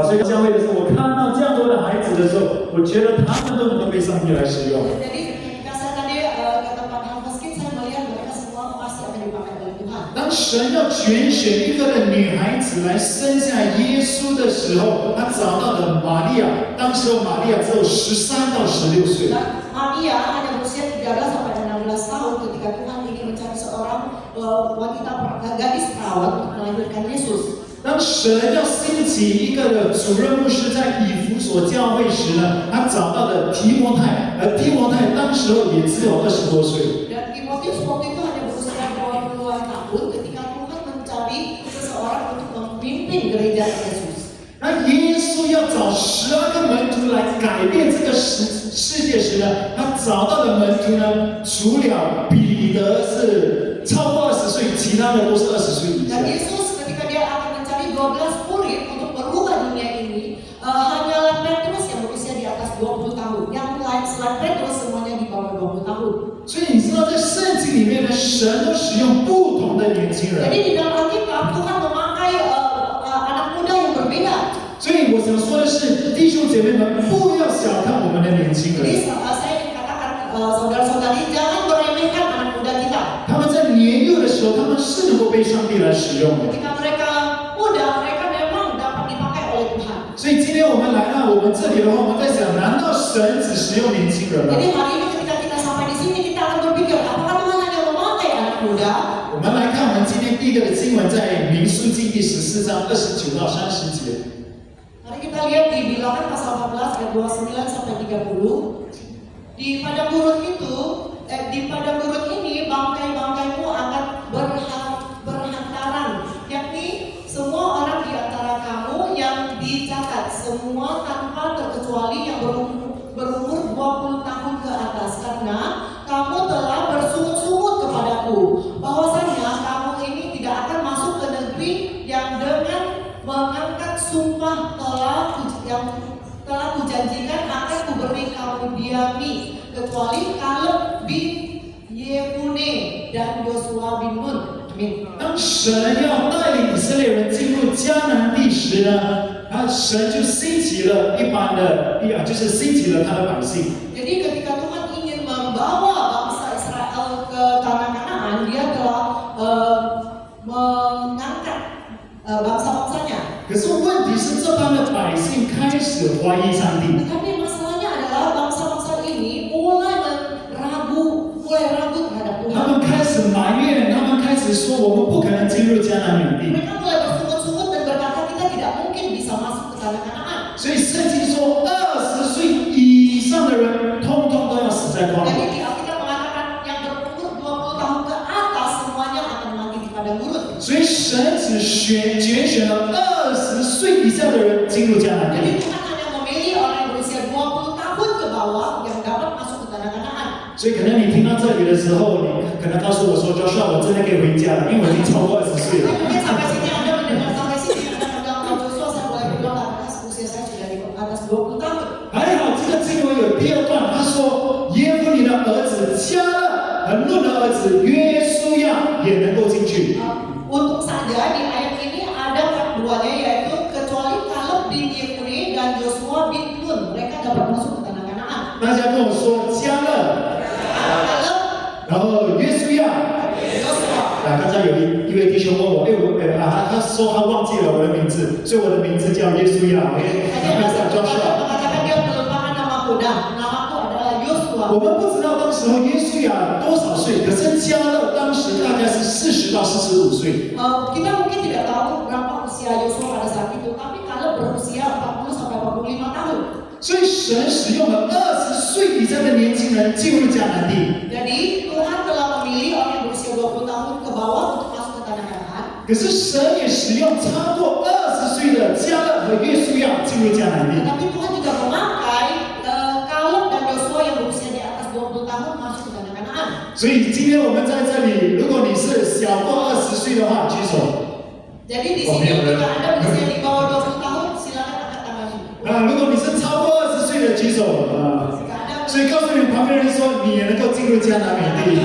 所以教会的时候，我看到这样多的孩子的时候，我觉得他们都能够被上帝来使用。 当神要拣选一个的女孩子来生下耶稣的时候，他找到的玛利亚，当时候玛利亚只有13到16岁。Maria hanya berusia 13 sampai 16 tahun ketika Tuhan ingin mencari seorang wanita gadis perawat untuk melahirkan Yesus. 当神要兴起一个的主任牧师在以弗所教会时呢，他找到的提摩太，而提摩太当时候也只有20多岁。 Dan Timotius waktu itu hanya berusia 20-an tahun ketika Tuhan mencari seseorang untuk memimpin gereja Yesus. 那耶稣要找12个门徒来改变这个世界时呢，他找到的门徒呢，除了彼得是超过20岁，其他的都是20岁以下。 Dan Yesus ketika dia akan mencari 12 murid untuk merubah dunia ini, hanyalah Petrus yang berusia di atas 20 tahun. Yang lain selain Petrus semuanya di bawah 20 tahun. 所以你知道，在圣经里面呢，神都使用不同的年轻人。 Jadi di dalam Alkitab Tuhan memakai anak muda yang berbeda. 所以我想说的是，弟兄姐妹们，不要小看我们的年轻 Jadi 人。 saya ingin katakan saudara-saudari jangan meremehkan anak muda kita. 他们在年幼的时候，他们是能够被上帝来使用的。 Ketika mereka muda, mereka memang dapat dipakai oleh Tuhan. 所以今天我们来到我们这里的话，我们在想，难道神只使用年轻人吗？ Jadi hari ini ketika kita sampai di sini kita akan berpikir apakah Tuhan hanya memakai anak muda? 我们来看我们今天第一个的经文，在民数记第14章29到30节。 Mari kita lihat di Bilangan pasal 14 ayat 29 sampai 30. Di padang gurun ini bangkai-bangkaimu akan berhantaran, yakni semua orang di antara kamu yang dicatat, semua tanpa terkecuali yang berumur 20 tahun ke atas, karena kamu telah bersungut-sungut kepadaku bahwasanya kamu ini tidak akan masuk ke negeri yang dengan mengangkat sumpah yang telah kujanjikan akan kuberi kamu diami, kecuali Kaleb bin Yefune dan Yosua bin Nun. Amin. 当神要带领以色列人进入迦南地时呢，神就兴起了一般的，就是兴起了他的百姓。 Jadi ketika Tuhan ingin membawa bangsa Israel ke tanah Kanaan, Dia telah mengangkat bangsa-bangsanya. 可是问题是，这帮的百姓开始怀疑上帝。 Tetapi masalahnya adalah bangsa-bangsa ini mulai ragu terhadap 他 Tuhan. 们开始埋怨，他们开始说：“我们不可能进入迦南美地。 Mereka mulai bersungut-sungut dan berkata kita tidak mungkin bisa masuk ke tanah Kanaan. ”所以圣经说，20岁以上的人，通通都要死在旷 Jadi 野。 di Alkitab mengatakan yang berumur 20 tahun ke atas semuanya akan mati di padang gurun. 所以神只拣选了20岁以下的人进入迦南 Jadi 地。 Tuhan hanya memilih orang yang berusia 20 tahun ke bawah yang dapat masuk ke tanah Kanaan. 所以可能你听到这里的时候，你可能告诉我说：“Joshua，我真的可以回家了，因为我已经超过20岁了。” Mungkin sampai sini Anda mendengar sampai sini Anda bilang Joshua saya boleh pulang karena usia saya sudah di atas 20 tahun. 还好，这个经文有第二段，他说：“耶夫尼的儿子迦勒和论的儿子约书亚也能够进去。” Untung saja di ayat ini ada part duanya yaitu kecuali Kaleb bin Yefune dan Yosua bin Nun, mereka dapat masuk ke tanah Kanaan. 大家跟我说迦勒， Kaleb, 然后约书亚。 Yosua. 刚才有一位弟兄问我，他说他忘记了我的名字，所以我的名字叫耶稣亚，Hanya 他叫 Joshua。 mengatakan dia melupakan namaku dan namaku adalah Yosua. 我们不知道当时候耶稣亚多少岁，可是迦勒当时大概是40到45岁。 Kita mungkin tidak tahu berapa usia Yosua pada saat itu, tapi Kaleb berusia 40 sampai 45 tahun. 所以神使用了20岁以下的年轻人进入迦南地。 Jadi Tuhan telah memilih orang yang berusia 20 tahun ke bawah untuk masuk ke tanah Kanaan. 可是神也使用超过20岁的迦勒和约书亚进入迦南地。 Tetapi Tuhan juga memakai Kaleb dan Yosua yang berusia di atas 20 tahun masuk ke tanah Kanaan. 所以今天我们在这里，如果你是小过20岁的话，举手。 Jadi di sini jika Anda berusia di bawah 20 tahun, silakan angkat tangan. 如果你是超过20岁的，举手。 Jika Anda 所以告诉你旁边人说，你也能够进入迦南美地。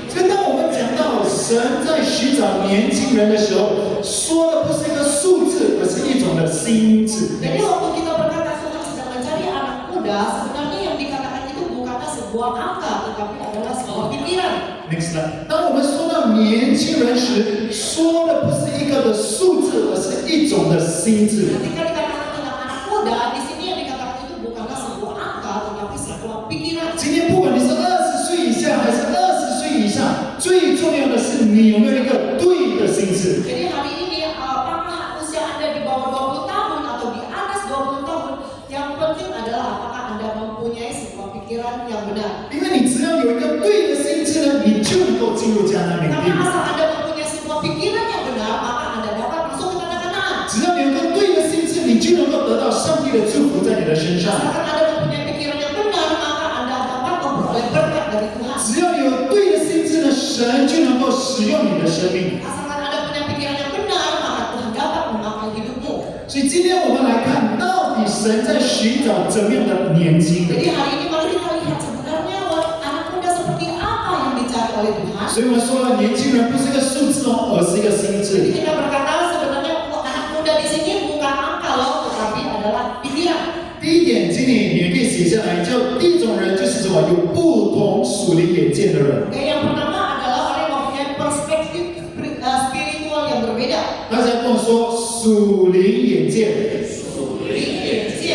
所以当我们讲到神在寻找年年轻人的时候，说的不是一个数字，而是一种的心智。 Jadi waktu kita berkata Tuhan sedang mencari anak muda, sebenarnya yang dikatakan itu bukanlah sebuah angka, tetapi adalah sebuah pikiran. Next slide。当我们说到年轻人时，说的不是一个的数字，而是一种的心智。 Ketika dikatakan tentang anak muda, di sini yang dikatakan itu bukanlah sebuah angka, tetapi sebuah pikiran. 今天不管你是20岁以下还是20岁以上，最重要的是你有没有一个对的心智。 Jadi hari ini, apakah usia Anda di bawah 20 tahun atau di atas 20 tahun, yang penting adalah apakah Anda mempunyai sebuah pikiran yang benar. 因为你只要有一个对的心智呢，你就能够进入迦南美 Karena 地。 asal Anda mempunyai sebuah pikiran yang benar, maka Anda dapat masuk ke tanah Kanaan. 只要你有一个对的心智，你就能够得到上帝的祝福在你的身上。 Asalkan Anda mempunyai pikiran yang benar, maka Anda dapat memperoleh berkat dari Tuhan. 只要你有对的心智呢，神就能够使用你的生命。 Asalkan Anda punya pikiran yang benar, maka Tuhan dapat memakai hidupmu. 所以今天我们来看，到底神在寻找怎么样的年轻 Jadi 人？ hari ini mari kita lihat sebenarnya anak muda seperti apa yang dicari oleh Tuhan. 所以我们说了，年轻人不是一个数字哦，而是一个心 Jadi 智。 kita berkata sebenarnya anak muda di sini bukan angka loh, tetapi adalah pikiran. 第一点，请你也可以写下来，就第一种人就是什么？有不同属灵眼界的人。 Oke, yang pertama adalah orang yang mempunyai perspektif spiritual yang berbeda. 大家跟我说属灵眼界。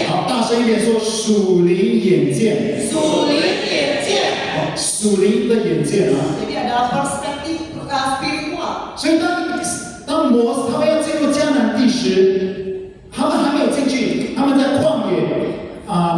好，大声一点说属灵眼界。 好，属灵的眼界啊。 Jadi adalah perspektif spiritual. 所以当他们要进入迦南地时，他们还没有进去，他们在旷野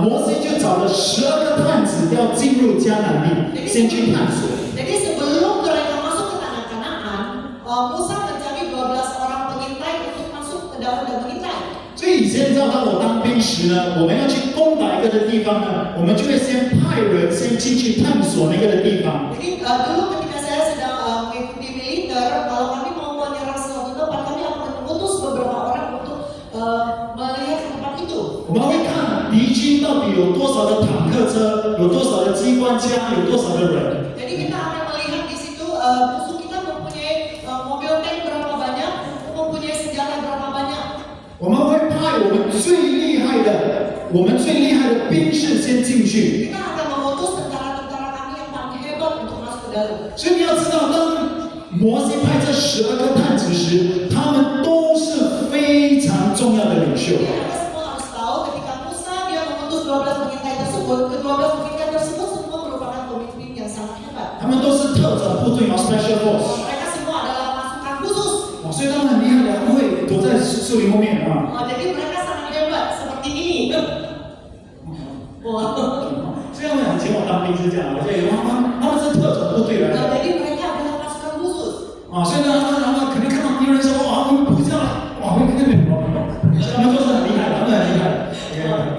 摩西就找了12个探子要进入迦南地，先去探索。 Jadi sebelum mereka masuk ke tanah Kanaan, Musa mencari 12 orang pengintai untuk masuk ke dalam dan mengintai. 所以以前照到我当兵时呢，我们要去攻打一个的地方呢，我们就会先派人先进去探索那个的地方。 Jadi dulu ketika saya sedang mengikuti militer, kalau kami mau menyerang suatu tempat, kami akan mengutus beberapa orang untuk melihat tempat itu. 我们会看敌军到底有多少的坦克车，有多少的机关枪，有多少的人。 Jadi kita akan melihat di situ musuh kita mempunyai mobil tank berapa banyak, mempunyai senjata berapa banyak. 我们会派我们最厉害的兵士先进去。 Kita akan mengutus tentara-tentara kami yang paling hebat untuk masuk ke dalam. 所以你要知道，当摩西派这12个探子时，他们都是非常重要的领袖。 Jadi Anda semua harus tahu ketika Musa dia mengutus 12 pengintai tersebut, ke-12 pengintai tersebut semua merupakan pemimpin yang sangat hebat. 他们都是特种部队哦 ，Special Force。 Mereka semua adalah pasukan khusus. 所以他们很厉害的，他们会躲在树林后面啊。 Jadi mereka sangat hebat seperti ini. Wah. 所以他们以前我当兵是这样，所以他们是特种部队来的。 Jadi mereka adalah pasukan khusus. 所以呢，他们肯定看到敌人说，哇，我们不这样，哇，会跟那边跑，他们都是很厉害，他们很厉害。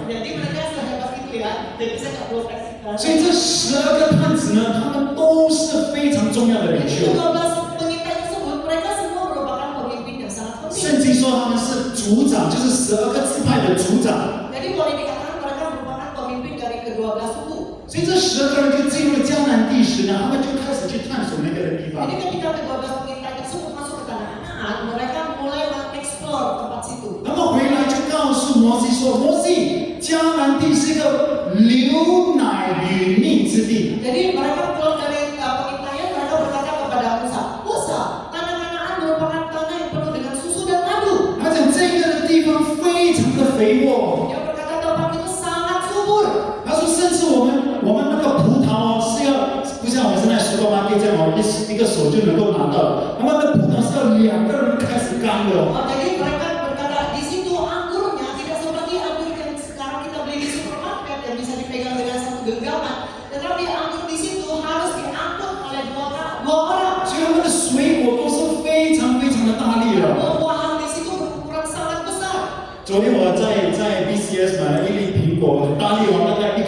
Jadi mereka sehebat itu ya. Jadi saya nggak perlu kasih. 所以这12个探子呢，他们都是非常重要的领 Jadi 袖。 12 pengintai tersebut mereka semua merupakan pemimpin yang sangat penting. 圣经说他们是族长，就是12个支派的族长。 Jadi boleh dikatakan mereka merupakan pemimpin dari ke-12 suku. 所以这12个人就进入迦南地时呢，他们就开始去探索那个的地方 Jadi。ketika ke-12 pengintai tersebut masuk ke tanah Kanaan, mereka mulai mengeksplor tempat situ. 他们回来就告诉摩西说：“摩西，迦南地是一个流奶与蜜之地。 Jadi mereka pulang dari pengintaian, mereka berkata kepada Musa, Musa, tanah Kanaan merupakan tanah yang penuh dengan susu dan madu. 他讲这个的地方非常的肥沃。 Dia berkata tempat itu sangat subur. 他说，甚至我们那个葡萄是要不像我们现在supermarket这样一个手就能够拿到，他们的葡萄是要2个人开始干的。” Jadi mereka berkata di situ anggurnya tidak seperti anggur yang sekarang kita beli di supermarket yang bisa dipegang dengan satu genggaman, tetapi anggur di situ harus diangkut oleh dua orang. 所以他们的水果都是非常非常的大粒了。 Buah-buahan di situ berukuran sangat besar. 昨天我在 BCS 买了一粒苹果，很大粒哦，大概一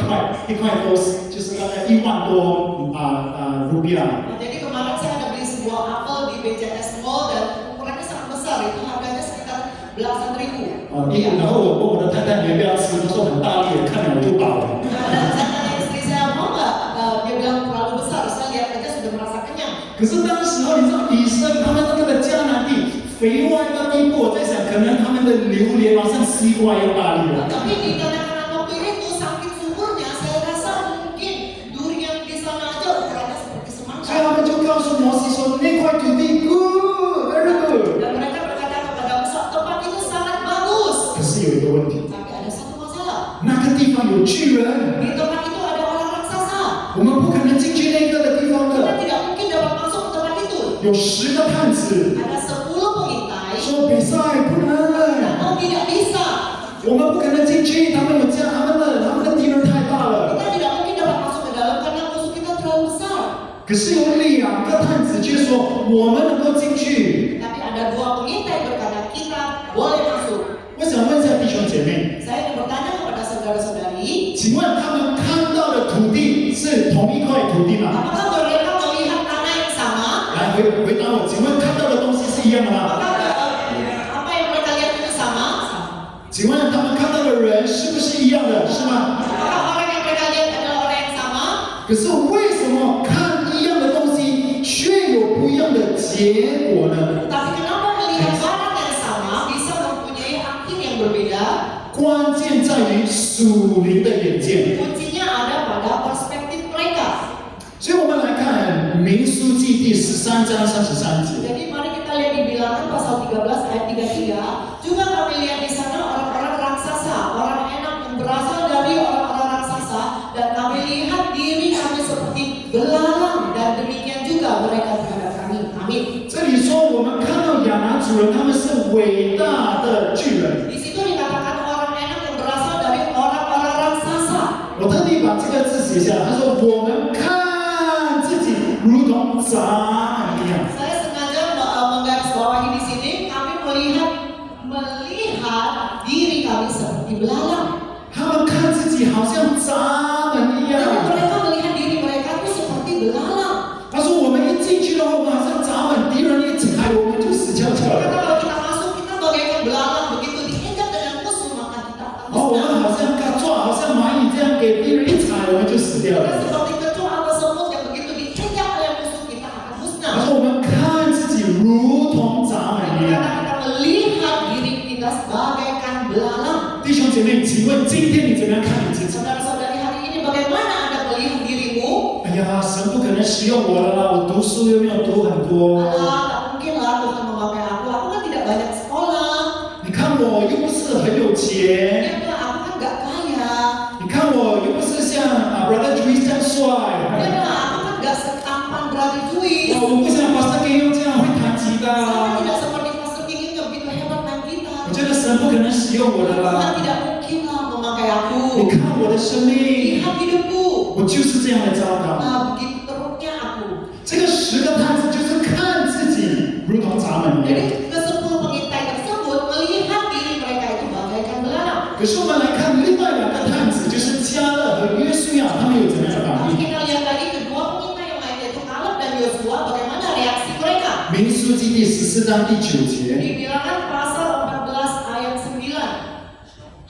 块多，就是大概1万多rupiah。 Jadi kemarin saya ada beli sebuah apel di BCS Mall dan ukurannya sangat besar, itu harganya sekitar belasan ribu. 然后我问我的太太你要不要吃，她说很大粒，看了我就饱了。Dan saya tanya istri saya mau nggak? Dia bilang terlalu besar. Saya lihat aja sudah merasa kenyang. 隔可是当时候，你知道以色列他们那个的迦南地肥沃到地步，我在想，可能他们的榴莲好像西瓜一样大粒了。 Tapi di kanan-kanan waktu itu saking suburnya, saya rasa mungkin durian di sana aja ukurannya seperti 所以 semangka. 他们就告诉摩西说：“那块土地 good, very good。 Dan mereka berkata kepada Musa, tempat itu sangat bagus. 可是有一个问题， Tapi ada satu masalah. 那个地方有巨人， Di tempat itu ada orang raksasa. 我们不可能进去那个的地方 Kita 的。 tidak mungkin dapat masuk ke tempat itu. 有10个探子 Ada 10 pengintai. 说比赛不能， Oh, tidak bisa. 我们不可能进去，他们有这样，他们的敌人太大了。 Kita tidak mungkin dapat masuk ke dalam karena musuh kita terlalu besar. 可是有2个探子却说我们能够进去。 Tapi ada 2 pengintai berkata kita boleh masuk. 我想问一下弟兄姐妹， Saya ingin bertanya kepada saudara-saudari, 请问他们看到的土地是同一块土地吗？ apakah mereka melihat tanah yang sama? 来回答我，请问看到的东西是一样的吗？ Apakah apa yang mereka lihat itu sama? 请问他们看到的人是不是一样的？是吗？ Apakah orang yang mereka lihat adalah orang yang sama? 可是为什么看一样的东西却有不一样的结果呢？ Tapi kenapa melihat barang yang sama bisa mempunyai akhir yang berbeda? 关键在于属灵的眼界。 Kuncinya ada pada perspektif mereka. 所以我们来看民书记第13章33节。 Jadi mari kita lihat di Bilangan pasal 13 ayat 33. Juga kami lihat di sana orang-orang raksasa, orang enak yang berasal dari orang-orang raksasa, dan kami lihat diri kami seperti belalang, dan demikian juga mereka terhadap kami. Amin. 这里说我们看到亚拿主人，他们是伟大的巨人。 Di situ dikatakan orang enak yang berasal dari orang-orang raksasa. 我特地把这个字写下来，他说我们看自己如同蚱蜢一样。 Saya sengaja menggarisbawahi di sini, kami melihat diri kami seperti belalang. 他们看自己好像蚱蜢一 Jadi 样。 mereka melihat diri mereka itu seperti belalang. 他说我们一进去的话，我们好像蚱蜢，敌人一踩我们就死翘翘 Karena 了。 kalau kita masuk, kita bagaikan belalang, begitu diinjak dengan musuh maka kita akan 然后我们 musnah. 好像抓，好像蚂蚁这样给敌人一踩，我们就死掉 Kita 了。 seperti kecoa atau semut yang begitu diinjak oleh musuh kita akan 他 musnah. 说我们看自己如同蚱蜢一 Karena 样。 kita melihat diri kita sebagaikan belalang. 弟兄姐妹，请问今天你怎么样看你自己？ Saudara-saudari, hari ini bagaimana Anda melihat dirimu? 哎呀，神不可能使用我了啦，我读书又没有读很多。 Alah, tak mungkin lah Tuhan memakai aku. Aku kan tidak banyak sekolah. 你看我又不是很有钱， Dia bilang, aku kan gak kaya. 你看我又不是像Brother Juice 这样帅。 Dia bilang, aku kan gak setampan Brother Juice. 我不像 Pastor Geo 这样会弹吉 Saya 他。 tidak seperti Pastor King yang begitu hebat main gitar. 我觉得神不可能使用我的 Tuhan 啦。 tidak mungkin lah memakai aku. 你看我的生命， Lihat hidupku. 我就是这样的糟糕。 Nah, begitu teruknya aku. 这个10个探子就是看自己如同蚱蜢一样。 Jadi ke-10 pengintai tersebut melihat diri mereka itu bagaikan belalang. 可是我们来看另外2个探子，就是加勒和约书亚，他们有怎么样的反 Tapi 应？ kita lihat lagi kedua pengintai yang lain yaitu Kaleb dan Yosua bagaimana reaksi mereka. 民书记第14章第9节。 Di Bilangan pasal 14 ayat 9.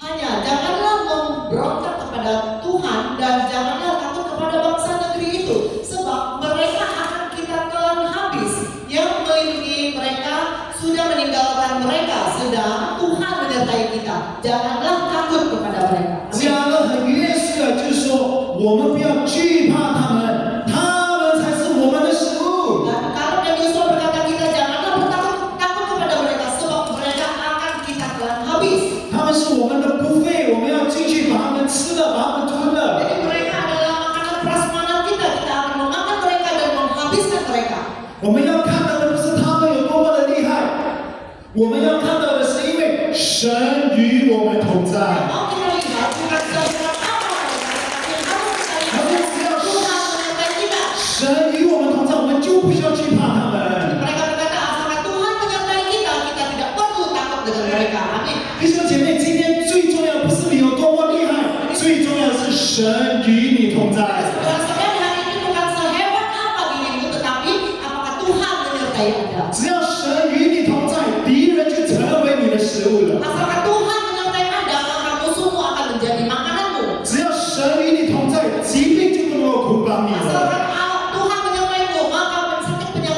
Hanya janganlah memberontak kepada Tuhan dan janganlah takut kepada bangsa negeri itu, sebab mereka akan kita telan habis. Yang melindungi mereka sudah meninggalkan mereka, sedang Tuhan menyertai kita. Janganlah takut kepada mereka. Amin. 加勒和约书亚就说：“我们不要惧怕他们，他们才是我们的食物。 Dan Kaleb dan Yosua berkata kita janganlah takut kepada mereka, sebab mereka akan kita telan habis. 他们是我们的不费，我们要进去把他们吃了，把他们吞了。 Jadi mereka adalah makanan prasmanan kita. Kita akan memakan mereka dan menghabiskan mereka. 我们要看到的不是他们有多么的厉害，我们要看到的是因为神与我们同在。 Mau kita lihat bukan seberapa apa mereka, tapi harus kita lihat Tuhan menyertai kita. 神与我们同在，我们就不需要惧怕他们。 Mereka berkata asalkan Tuhan menyertai kita, kita tidak perlu takut dengan mereka. Amin. 弟兄姐妹，今天最重要不是你有多么厉害，最重要的是神与你同在。 Saudara-saudari, hari ini bukan sehebat apa dirimu, tetapi apakah Tuhan menyertai Anda. 只要神与你同在，敌人就成为你的食物了。 Asalkan Tuhan menyertai Anda, maka musuhmu akan menjadi makananmu. 只要神与你同在，疾病就不能够捆绑你了。 Asalkan Tuhan menyertaimu, maka sakit penyakit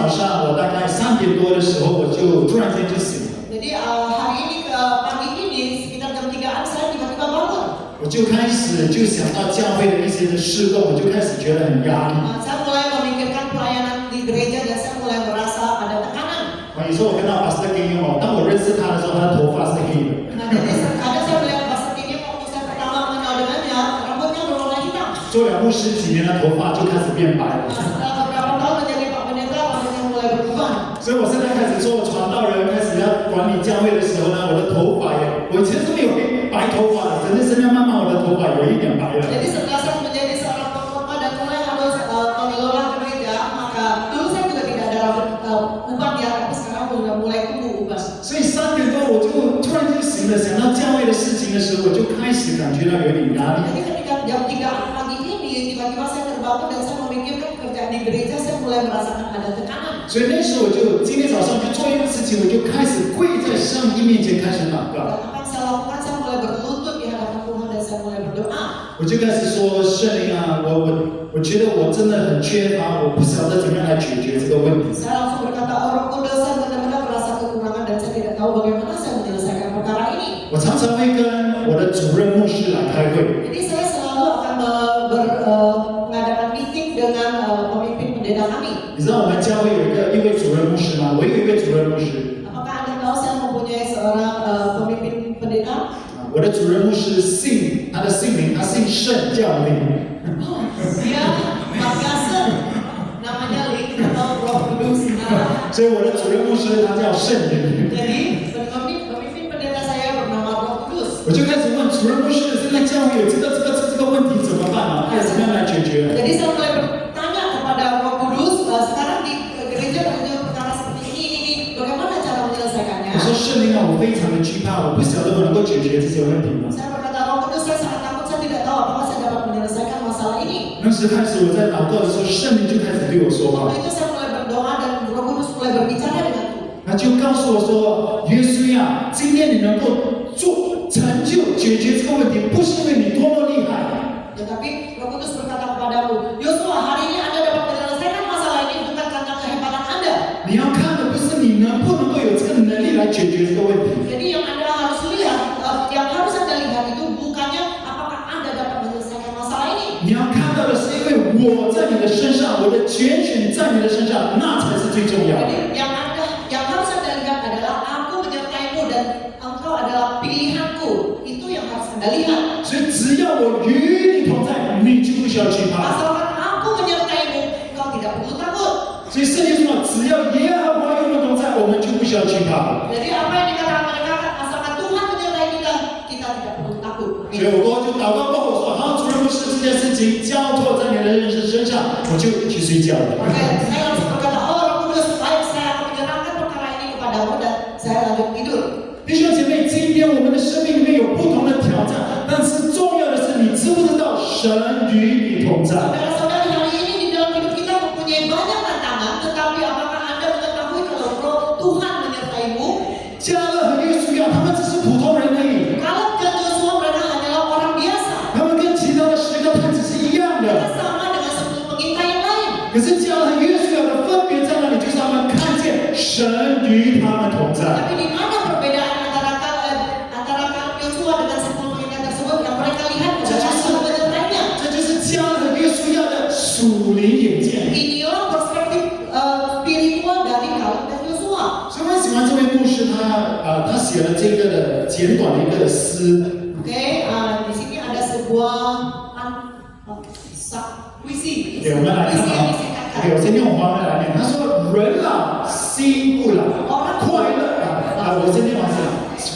早上我大概3点多的时候，我就突然间就醒了， Jadi hari ini pagi ini sekitar jam 3-an saya tiba-tiba bangun. 我就开始就想到教会的一些的事工，我就开始觉得很压力。 Saya mulai memikirkan pelayanan di gereja dan saya mulai merasa ada tekanan. 有时候我看到 Pastor King 当我认识他的时候，他的头发是黑的。 Nah, jadi ada saya melihat Pastor Kiki waktu saya pertama mengenal dengannya, rambutnya berwarna hitam. 做了牧师几年，他头发就开始变白了。 Nah, setelah beberapa tahun menjadi Pak Pendeta, rambutnya mulai berubah. 所以我现在开始做传道人，开始要管理教会的时候呢，我的头发我以前是没有白头发的，但是现在慢慢我的头发有一点白了。 Jadi setelah saya menjadi seorang pengkhotbah dan mulai harus mengelola gereja, maka dulu saya juga tidak ada rambut uban ya, tapi sekarang sudah mulai tumbuh uban. 所以3点多我就突然就醒了，想到教会的事情的时候，我就开始感觉到有点压力。 Jadi ketika jam 3 pagi ini, tiba-tiba saya terbangun dan saya memikirkan pekerjaan di gereja, saya mulai merasakan ada tekanan. 所以那时候我就今天早上就做一个事情，我就开始跪在上帝面前开始祷告。 Dan apa yang saya lakukan, saya mulai berlutut di hadapan Tuhan dan saya mulai berdoa. 我就开始说圣灵啊，我觉得我真的很缺乏，我不晓得怎么样来解决这个问题。 Saya langsung berkata, oh Roh Kudus, saya benar-benar merasa kekurangan dan saya tidak tahu bagaimana saya menyelesaikan perkara ini. 我常常会跟我的主任牧师来开会。 Jadi saya selalu akan mengadakan meeting dengan pemimpin pendeta kami. 你知道我们教会有一位主任牧师吗？我有一位主任牧师。 Apakah Anda tahu saya mempunyai seorang pemimpin pendeta? 我的主任牧师他的姓名，他姓盛，叫令。 Oh, dia Margasen, namanya Ling atau Roh Kudus. Nah, 所以我的主任牧师他叫圣灵。 jadi pemimpin pendeta saya bernama Roh Kudus. 我就开始问主任牧师，现在教会有这个问题怎么办啊？该怎么样来解决？ Jadi saya mulai bertanya kepada Roh Kudus, sekarang di gereja terjadi perkara seperti ini, bagaimana cara menyelesaikannya? 我说圣灵啊，我非常的惧怕，我不晓得我能够解决这些问题吗？ Saya berkata, Roh Kudus, saya sangat takut, saya tidak tahu apakah saya dapat menyelesaikan masalah ini. 那时开始我在祷告的时候，圣灵就开始对我说话， Waktu itu saya mulai berdoa dan Roh Kudus mulai berbicara denganku. 他就告诉我说：“耶稣呀，今天你能够成就解决这个问题，不是因为你多么厉害， Tetapi Roh Kudus berkata kepadamu, Yosua, hari ini Anda dapat menyelesaikan masalah ini bukan karena kehebatan Anda. 你要看的不是你能不能够有这个能力来解决这个问题， Jadi yang Anda harus lihat, yang harus Anda lihat itu bukannya apakah Anda dapat menyelesaikan masalah ini. 你要看到的是因为我在你的身上，我的拣选在你的身上，那才是最重要的。” Jadi yang harus Anda lihat adalah aku menyertaimu dan engkau adalah pilihanku. Itu yang harus Anda lihat. 所以只要我与你同在，你就不需要惧怕。 Asalkan aku menyertaimu, engkau tidak perlu takut. 所以圣经说，只要耶和华与我们同在，我们就不需要惧怕。 Jadi apa yang dikatakan mereka, asalkan Tuhan menyertai kita, kita tidak perlu takut. 所以我就祷告过后说：“好，主任牧师，这件事情交托在你的人生身上，我就去睡觉了。” Oke, saya langsung berkata, oh Roh Kudus, baik, saya akan menyerahkan perkara ini kepadamu dan saya lanjut tidur. 弟兄姐妹，今天我们的生命里面有不同的挑战，但是重要的是，你知不知道神与你同在？ Saudara-saudari, hari ini di dalam hidup kita mempunyai banyak tantangan, tetapi apakah Anda mengetahui kalau Roh Tuhan menyertaimu? 加勒和约书亚，他们只是普通人而已， Kaleb dan Yosua mereka hanyalah orang biasa. 他们跟其他的10个探子是一样 Mereka 的。 sama dengan 10 pengintai yang lain. 可是加勒和约书亚的分别在哪里？就是他们看见神与他们同在。 Tapi di mana perbedaan antara Kaleb Yosua dengan 10 pengintai tersebut yang mereka lihat adalah Tuhan menyertainya. 这就是加勒和约书亚的属灵眼界。 Inilah perspektif spiritual dari Kaleb dan Yosua. 所以我喜欢这位牧师他写了这个的简短的一个诗。 Oke, di sini ada sebuah puisi. 对，我们来看 Puisi 啊 yang。disingkatkan. OK，我先用华文来念。他说：“人老心不老，快乐我先念完是。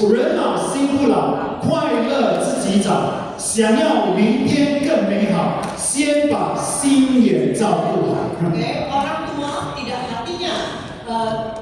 人老心不老，快乐自己找。想要明天更美好，先把心眼照顾好。” Oke, orang tua tidak hatinya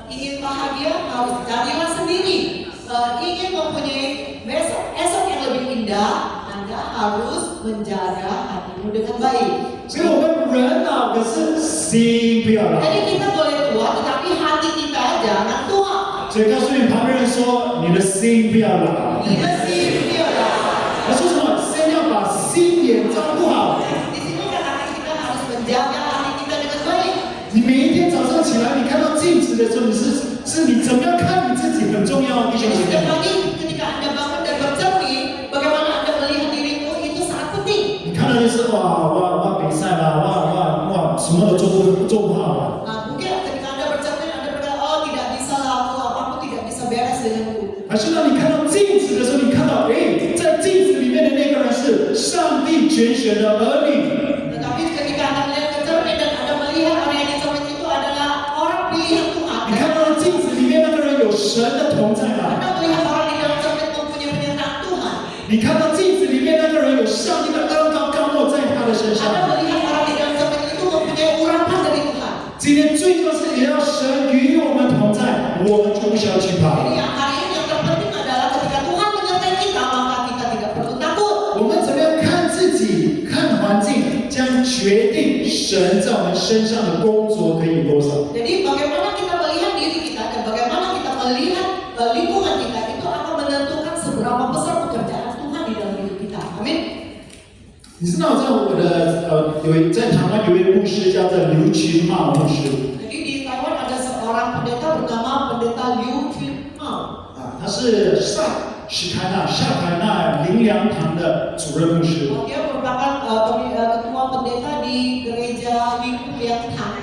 ingin bahagia harus carilah sendiri. Ingin mempunyai esok yang lebih indah, Anda harus menjaga hatimu dengan baik. 所以我们人老，可是心不要老。 Jadi kita boleh tua, tetapi hati kita jangan tua. 所以告诉你旁边人说，你的心不要老。 Kita sih dia lah. 他说什么？先要把心眼照顾好。 Di sini katakan kita harus menjaga hati kita dengan baik. 你每一天早上起起来，你看到镜子的时候，你怎么样看你自己很重要，弟兄 Jadi 姐 setiap 妹。 pagi ketika Anda bangun dan bercermin, bagaimana Anda melihat dirimu itu sangat penting. 你看到就是哇比赛啦，哇什么都做不好啊。 Nah, mungkin ketika Anda bercermin, Anda berkata, oh tidak bisa lah aku, aku tidak bisa beres denganku. 还是当你看到镜子的时候，你看到在镜子里面的那个人是上帝拣选的儿女。 Tetapi ketika Anda melihat ke cermin dan Anda melihat orang yang di cermin itu adalah orang pilihan Tuhan. 你看到镜子里面那个人有神的同在吗？ Anda melihat orang di dalam cermin mempunyai penyertaan Tuhan. 你看到镜子里面那个人有上帝的恩膏刚落在他的身 Anda 上。 melihat orang di dalam cermin itu mempunyai urapan dari Tuhan. 今天最重要是也要神与我们同在，我们就不需要惧怕。 Jadi hari ini yang terpenting adalah ketika Tuhan menyertai kita, maka kita tidak perlu takut. 我们怎么样看自己、看环境，将决定神在我们身上的工作可以多少。 Jadi bagaimana kita melihat diri kita dan bagaimana kita melihat lingkungan kita itu akan menentukan seberapa besar pekerjaan Tuhan di dalam hidup kita. Amin. 你知道，在我的在台湾有一位牧师叫做刘群茂牧师 Jadi di Taiwan ada seorang pendeta bernama pendeta Liu Qinmao. 啊，他是史凯纳灵粮堂的主任牧师。 Dia merupakan ketua pendeta di gereja Ling Liang Tang.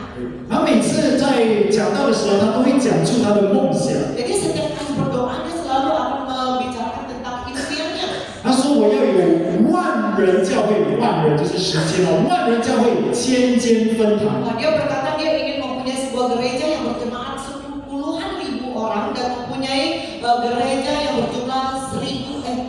他每次在讲道的时候，他都会讲出他的梦想。 Jadi setiap kali berdoa dia selalu akan membicarakan tentang impiannya. 他说：“我要有万人教会，万人就是时间哦，万人教会千间分堂。 Dia berkata dia ingin mempunyai sebuah gereja yang berjemaat puluhan ribu orang dan mempunyai gereja yang berjumlah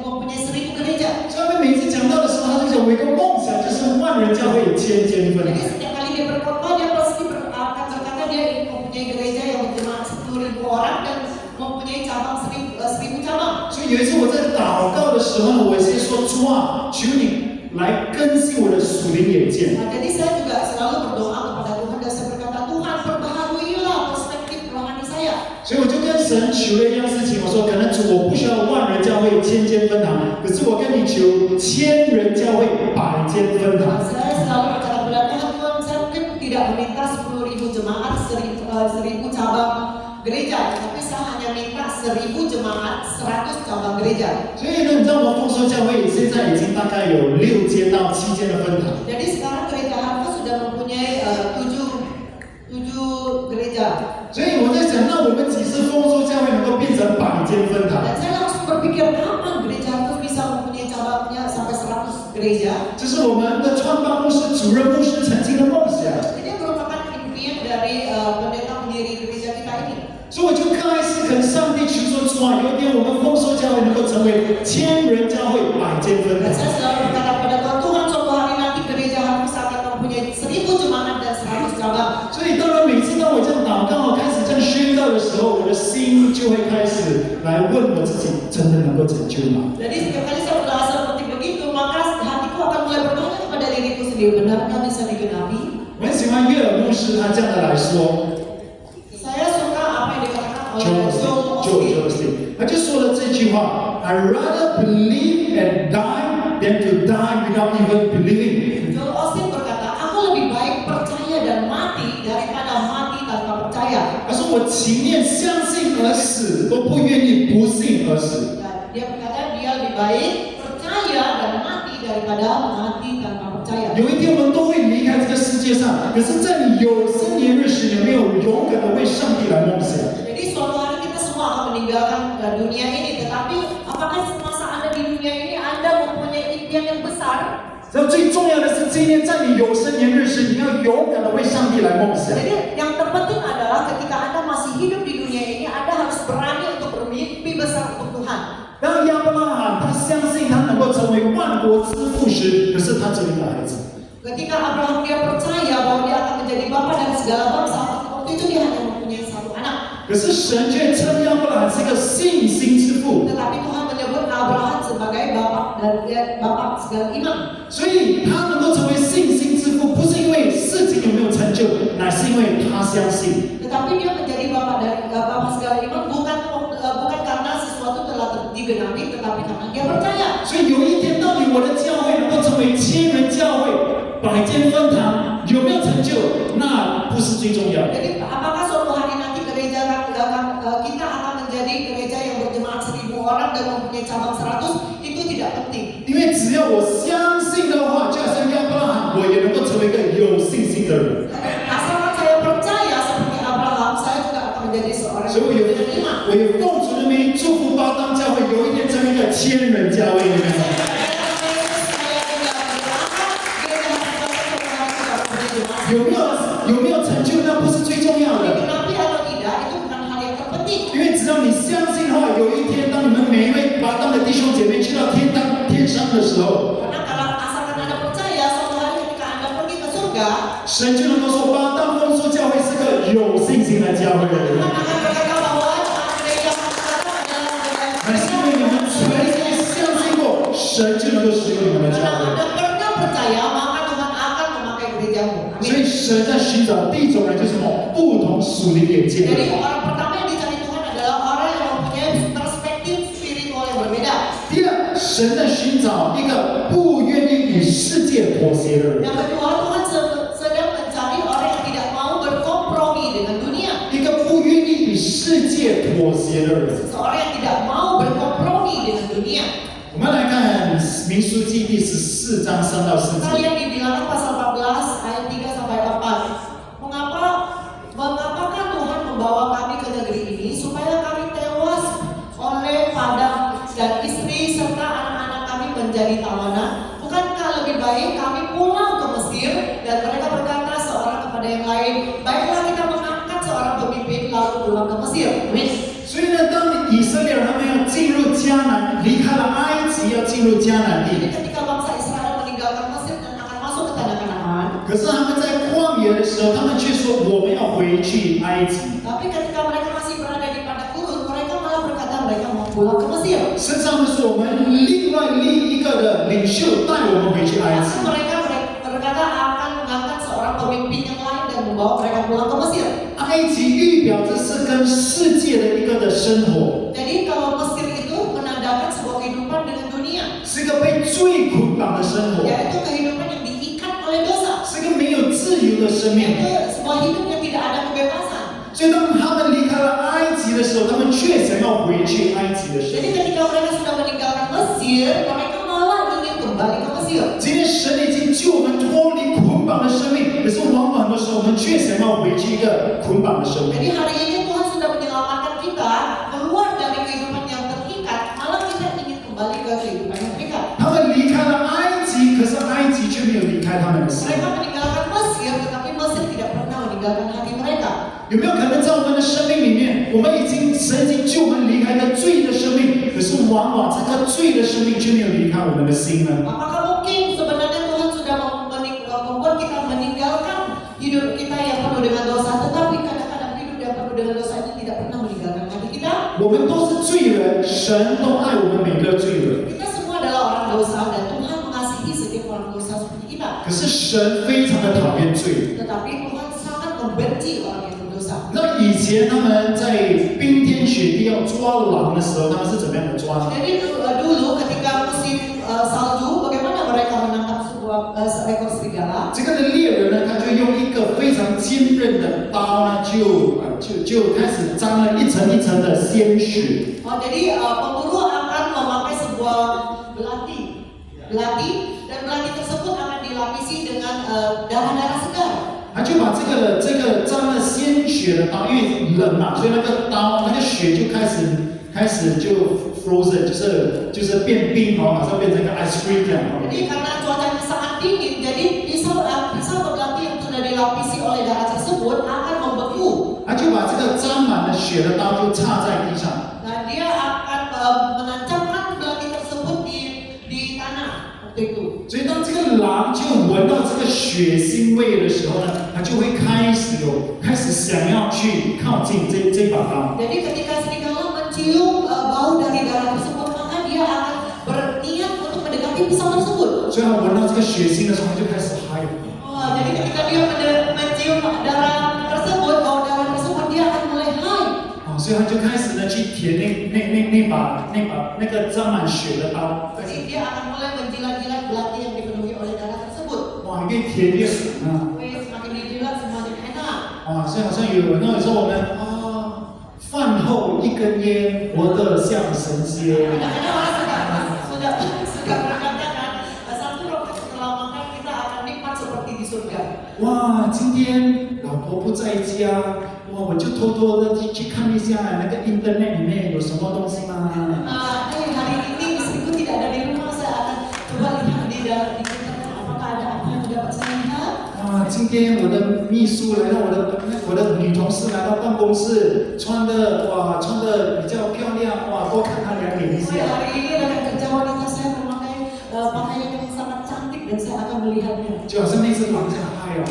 mempunyai 1000 gereja. 所以他每次讲到的时候，他就讲我一个梦想就是万人教会千间分 Jadi 堂。 setiap kali dia berkhotbah dia pasti akan berkata dia ingin mempunyai gereja yang berjemaat 10.000 orang dan mempunyai cabang 1000 cabang. 所以有一次我在祷告的时候，我先说主啊，求你来更新我的属灵眼界。 Nah, jadi saya juga selalu berdoa kepada Tuhan dan saya berkata Tuhan perbaharuilah perspektif rohani saya. 所以我就跟神求了一样事情，我说可能主我不需要万人教会千间分堂，可是我跟你求千人教会百间分堂。 Saya selalu berkata kepada Tuhan, Tuhan saya mungkin tidak meminta 10.000 jemaat, 1000 cabang gereja, tapi saya hanya minta 1000 jemaat, 100 cabang gereja. 所以呢，你知道我们丰收教会现在已经大概有6间到7间的分堂。 Jadi sekarang gereja Harvest sudah mempunyai 7 gereja. 所以我在想，那我们几时丰收教会能够变成百间分堂？ Dan saya langsung berpikir kapan gereja Harvest bisa mempunyai cabangnya sampai 100 gereja. 这是我们的创办牧师、主任牧师曾经的梦想。 Ini merupakan impian dari pendeta pendiri gereja kita ini. 所以我就开始跟上帝求说：主啊，有一天我们丰收教会能够成为千人教会、百间分堂 Dan。saya selalu berkata kepada Tuhan, Tuhan suatu hari nanti gereja Harvest akan mempunyai 1000 jemaat dan 100 cabang. 所以当然，每次当我这样祷告、开始这样宣告的时候，我的心就会开始来问我自己：真的能够拯救吗？ Jadi setiap kali saya berdoa seperti begitu, maka hatiku akan mulai bertanya kepada diriku sendiri, benarkah bisa digenapi? 我很喜欢约尔牧师他这样的来说。 Saya suka apa yang dikatakan oleh Joel Osteen. 他就说了这句话 ：I rather believe and die than to die without even believing。 Joel Osteen berkata, aku lebih baik percaya dan mati daripada mati tanpa percaya. 他说：“我情愿相信而死，都不愿意不信而死。” Dan dia berkata dia lebih baik percaya dan mati daripada mati tanpa percaya. 有一天我们都会离开这个世界上，可是，在你有生年日时，有没有勇敢的为上帝来梦想？ Jadi suatu hari kita semua akan meninggalkan dunia ini, tetapi apakah semasa Anda di dunia ini Anda mempunyai impian yang besar? 然后最重要的是，今天在你有生年日时，你要勇敢的为上帝来梦想。 Jadi yang terpenting adalah ketika Anda masih hidup di dunia ini, Anda harus berani untuk bermimpi besar untuk Tuhan. 当亚伯拉罕他相信他能够成为万国之父时，可是他只有一个孩子。 Ketika Abraham dia percaya bahwa dia akan menjadi bapa dari segala bangsa, waktu itu dia hanya mempunyai 1 anak. 可是神却称亚伯拉罕是一个信心之父， Tetapi Tuhan menyebut Abraham sebagai bapa dan bapa segala iman. 所以他能够成为信心之父，不是因为事情有没有成就，乃是因为他相信。 Tetapi dia menjadi bapa segala iman bukan karena sesuatu telah digenapi, tetapi karena dia percaya. 所以有一天，到底我的教会能够成为千人教会、百间分堂，有没有成就？那不是最重要的。 Jadi apakah suatu hari nanti gereja kita akan menjadi gereja yang berjemaat 1.000 orang dan mempunyai cabang 100 itu tidak penting. 因为只要我相信的话，就好像亚伯拉罕，我也能够成为一个有信心的人。 Asalkan saya percaya seperti Abraham, saya juga akan menjadi seorang 所以我 yang 有 beriman. 我有奉主的名祝福巴当教会有一天成为一个千人教会，你们知道吗？ 有没有成就，那不是最重要的。 Tapi atau tidak itu bukan hal yang terpenting. 因为只要你相信的话，有一天当你们每一位巴当的弟兄姐妹去到天上的时候， Karena kalau asalkan Anda percaya, suatu hari ketika Anda pergi ke surga, 神就能够说巴当丰收教会是个有信心的教会。 Tuhan akan berkata bahwa gereja Maranatha adalah gereja yang 那是因为你们曾经相信过，神就能够使用你们的教 Karena 会。 Anda pernah percaya, maka Tuhan akan memakai gerejamu. 所以神在寻找第一种人就是什么？不同属灵眼界的 Jadi 人。 orang pertama yang dicari Tuhan adalah orang yang mempunyai perspektif spiritual yang berbeda. 第二，神在寻找一个不愿意与世界妥协的人， Yang kedua, Tuhan sedang mencari orang yang tidak mau berkompromi dengan dunia. 一个不愿意与世界妥协的人。 Seorang yang tidak mau berkompromi dengan dunia. 我们来看民书记第14章3到4 Kita 节。 lihat di Bilangan pasal 14 ayat 3 sampai 4. Mengapakah Tuhan membawa kami ke negeri ini supaya kami tewas oleh padang dan istri serta anak-anak kami menjadi tawanan? Bukankah lebih baik kami pulang ke Mesir? Dan mereka berkata seorang kepada yang lain, baiklah kita mengangkat seorang pemimpin lalu pulang ke Mesir. Amin. 所以呢，当以色列人他们要进入迦南，离开了埃及，要进入迦南 Jadi 地。 ketika bangsa Israel meninggalkan Mesir dan akan masuk ke tanah Kanaan, 可是他们在旷野的时候，他们却说我们要回去埃及。 tapi ketika mereka masih berada di padang gurun, mereka malah berkata mereka mau pulang ke Mesir. 甚至他们说我们另外立一个的领袖带我们回去埃及。 Bahkan mereka berkata akan mengangkat seorang pemimpin yang lain dan membawa mereka pulang ke Mesir. 埃及预表着是跟世界的一个的生活， Jadi kalau Mesir itu menandakan sebuah kehidupan dengan dunia, 是一个被罪捆绑的生活， yaitu kehidupan yang diikat oleh dosa, 是一个没有自由的生命。 yaitu sebuah hidup yang tidak ada kebebasan. 所以当他们离开了埃及的时候，他们却想要回去埃及的时 Jadi 候。 ketika mereka sudah meninggalkan Mesir, mereka malah ingin kembali ke Mesir. 今天神已经救我们脱离捆绑的生命，可是往往的时候，我们却想要回去一个捆绑的生命。 Jadi hari ini Tuhan sudah menyelamatkan kita keluar dari kehidupan yang terikat, malah kita ingin kembali ke kehidupan yang terikat. 他们离开了埃及，可是埃及却没有离开他们的心。 Mereka meninggalkan Mesir, tetapi Mesir tidak pernah meninggalkan hati mereka. 有没有可能在我们的生命里面，我们神已经救我们离开一个罪的生命，可是往往这个罪的生命却没有离开我们的心呢？ Apakah mungkin sebenarnya Tuhan sudah membuat kita meninggalkan hidup kita yang penuh dengan dosa, tetapi kadang-kadang hidup yang penuh dengan dosa ini tidak pernah meninggalkan hati kita? 我们都是罪人，神都爱我们每个罪人， Kita semua adalah orang dosa dan Tuhan mengasihi setiap orang dosa seperti kita. 可是神非常的讨厌罪。 Tetapi Tuhan sangat membenci orang yang berdosa. 那以前他们在冰天雪地要抓狼的时候，他们是怎么样的抓呢？ Jadi dulu ketika musim salju, bagaimana mereka menangkap seekor serigala? 这个的猎人呢，他就用一个非常坚韧的刀呢，就开始沾了一层一层的鲜血。 Jadi pemburu akan memakai sebuah belati dan belati tersebut akan dilapisi dengan darah-darah segar. 他就把这个沾了鲜血的刀，因为冷嘛，所以那个刀那个血就开始就 frozen，就是变冰哦，马上变成一个 ice cream 这样哦。 Jadi karena cuacanya sangat dingin, jadi pisau belati yang sudah dilapisi oleh darah tersebut akan membeku. 他就把这个沾满了血的刀就插在地上， Nah, dia akan menancapkan belati tersebut di tanah waktu itu. 所以当这个狼就闻到这个血腥味的时候呢，他就会开始想要去靠近这把刀。 Jadi ketika serigala mencium bau dari darah tersebut, maka dia akan berniat untuk mendekati pisau tersebut. 所以他闻到这个血腥的时候，他就开始嗨。 Oh, jadi ketika dia mencium darah tersebut, bau darah tersebut, dia akan mulai hai. 哦，所以他就开始呢去舔那个沾满血的刀。 Jadi dia akan mulai menjilat-jilat belati yang dipenuhi oleh darah tersebut. 哇，越舔越爽啊！ Semakin dijilat semakin enak. 啊，所以好像有那时候我们饭后一根烟，活得像神仙。 Makanya orang sudah berkatakan satu rokok setelah makan kita akan nikmat seperti di surga. 哇，今天老婆不在家，哇，我就偷偷的去看一下那个 internet 里面有什么东西吗？ Hari ini istriku tidak ada di rumah, saya akan coba lihat di internet apakah ada apa yang dapat saya lihat. 哇，今天我的秘书来到我的女同事来到办公室，穿的比较漂亮，哇，多看她2眼一 Saya 下。 hari ini rekan kerja wanita saya memakai pakaian yang sangat cantik dan saya akan melihatnya. 就好像那只狼在嗨哦。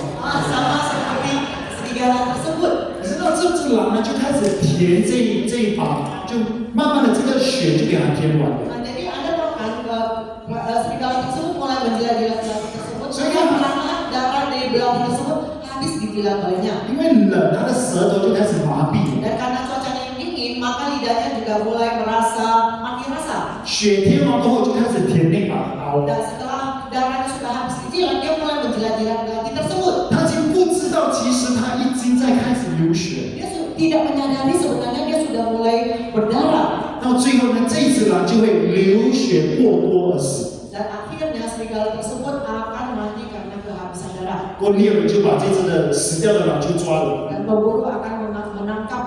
Sama seperti serigala tersebut. 可是到这只狼呢，就开始舔这一把，就慢慢的这个血就给它舔完了。 Jadi Anda tahu kan serigala tersebut mulai menjilat-jilat belakang tersebut. Sehingga perlahan darah dari belakang tersebut habis dijilat olehnya. 因为冷，它的舌头就开始麻痹。 Dan karena cuacanya yang dingin, maka lidahnya juga mulai merasa mati rasa. 血舔完过后，就开始舔那把刀。 Dan setelah darahnya sudah habis dijilat, dia mulai menjilat-jilat belakang tersebut. 他已经不知道，其实他已经在开始流血。 Dia tidak menyadari sebenarnya dia sudah mulai berdarah. 到最后呢，这只狼就会流血过多而死。 Dan akhirnya serigala tersebut akan mati karena kehabisan darah. 过后猎人就把这只的死掉的狼就抓了。 Dan pemburu akan menangkap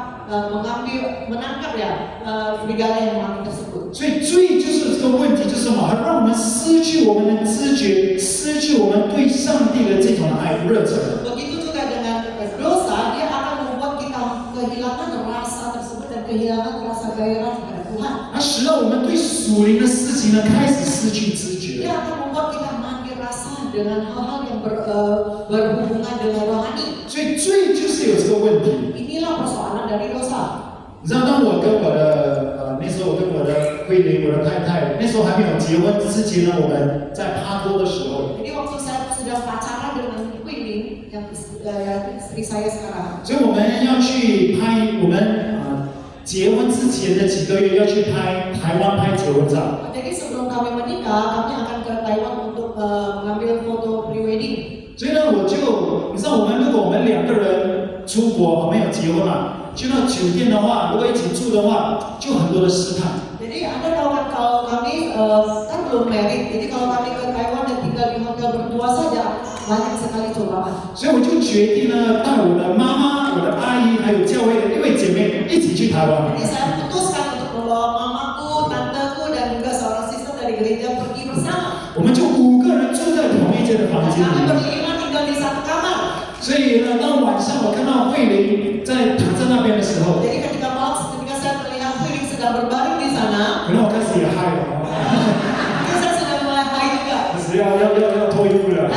serigala yang mati tersebut. 所以罪就是这个问题，就是什么？它让我们失去我们的知觉，失去我们对上帝的这种爱热忱。 Begitu juga dengan dosa, dia akan membuat kita kehilangan rasa tersebut dan kehilangan rasa gairah kepada Tuhan. 它使到我们对属灵的事情呢，开始失去知觉。 Dia akan membuat kita mati rasa dengan hal-hal yang berhubungan dengan rohani. 所以罪就是有这个问题。 Inilah persoalan dari dosa. 你知道，当我跟我的那时候我跟我的慧玲，我的太太，那时候还没有结婚之前呢，我们在帕多的时候， Jadi waktu saya sedang pacaran dengan Willy, yang istri saya sekarang. 所以我们要去拍我们结婚之前的几个月要去拍台湾拍结婚照。 Jadi sebelum kami menikah, kami akan ke Taiwan untuk mengambil foto pre-wedding. 所以呢，你知道，如果我们2个人出国没有结婚嘛，去到酒店的话，如果一起住的话，就很多的试探。 Jadi Anda tahu kan kalau kami kan belum married, jadi kalau kami ke Taiwan dan tinggal di hotel berdua saja, banyak sekali cobaan. 所以我就决定呢，带我的妈妈、我的阿姨还有教会的一位姐妹一起去台湾。 Jadi saya putuskan untuk membawa mamaku, tanteku dan juga seorang sister dari gereja pergi bersama. 我们就5个人住在同一间的房 Dan 间 kami 里。 berlima tinggal di satu kamar. 所以呢，当晚上我看到慧玲在躺在那边的时候， Jadi ketika saya melihat Willy sedang berbaring di sana, 可能我开始也嗨了， saya sudah mulai high juga. 就是要脱衣服了。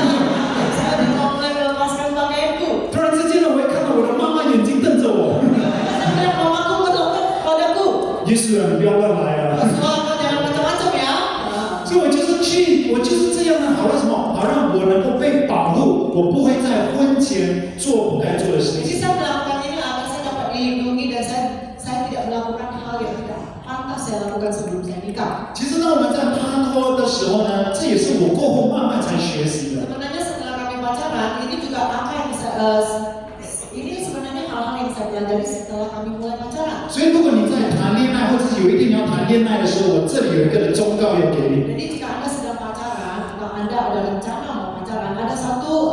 Saya sudah mulai melepaskan pakaianku. 突然之间呢，我也看到我的妈妈眼睛瞪着我， Saya melihat mamaku berkata padaku, 耶稣啊，你不要乱来啊！ "Semua kau jangan macam-macam ya." 所以我就是这样呢，好让什么？好让我能够被保护，我不会在婚前做不该做的事 Jadi 情。 saya melakukan ini agar saya dapat dilindungi dan saya tidak melakukan hal yang tidak pantas saya lakukan sebelum saya nikah. 其实当我们在拍拖的时候呢，这也是我过后慢慢才学习的。 Sebenarnya setelah kami pacaran, ini juga apa yang ini sebenarnya hal-hal yang saya pelajari setelah kami mulai pacaran. 所以如果你在谈恋爱，或者是有一天你要谈恋爱的时候，我这里有一个的忠告要给你。 Jadi jika Anda sedang pacaran atau Anda ada rencana mau pacaran, ada satu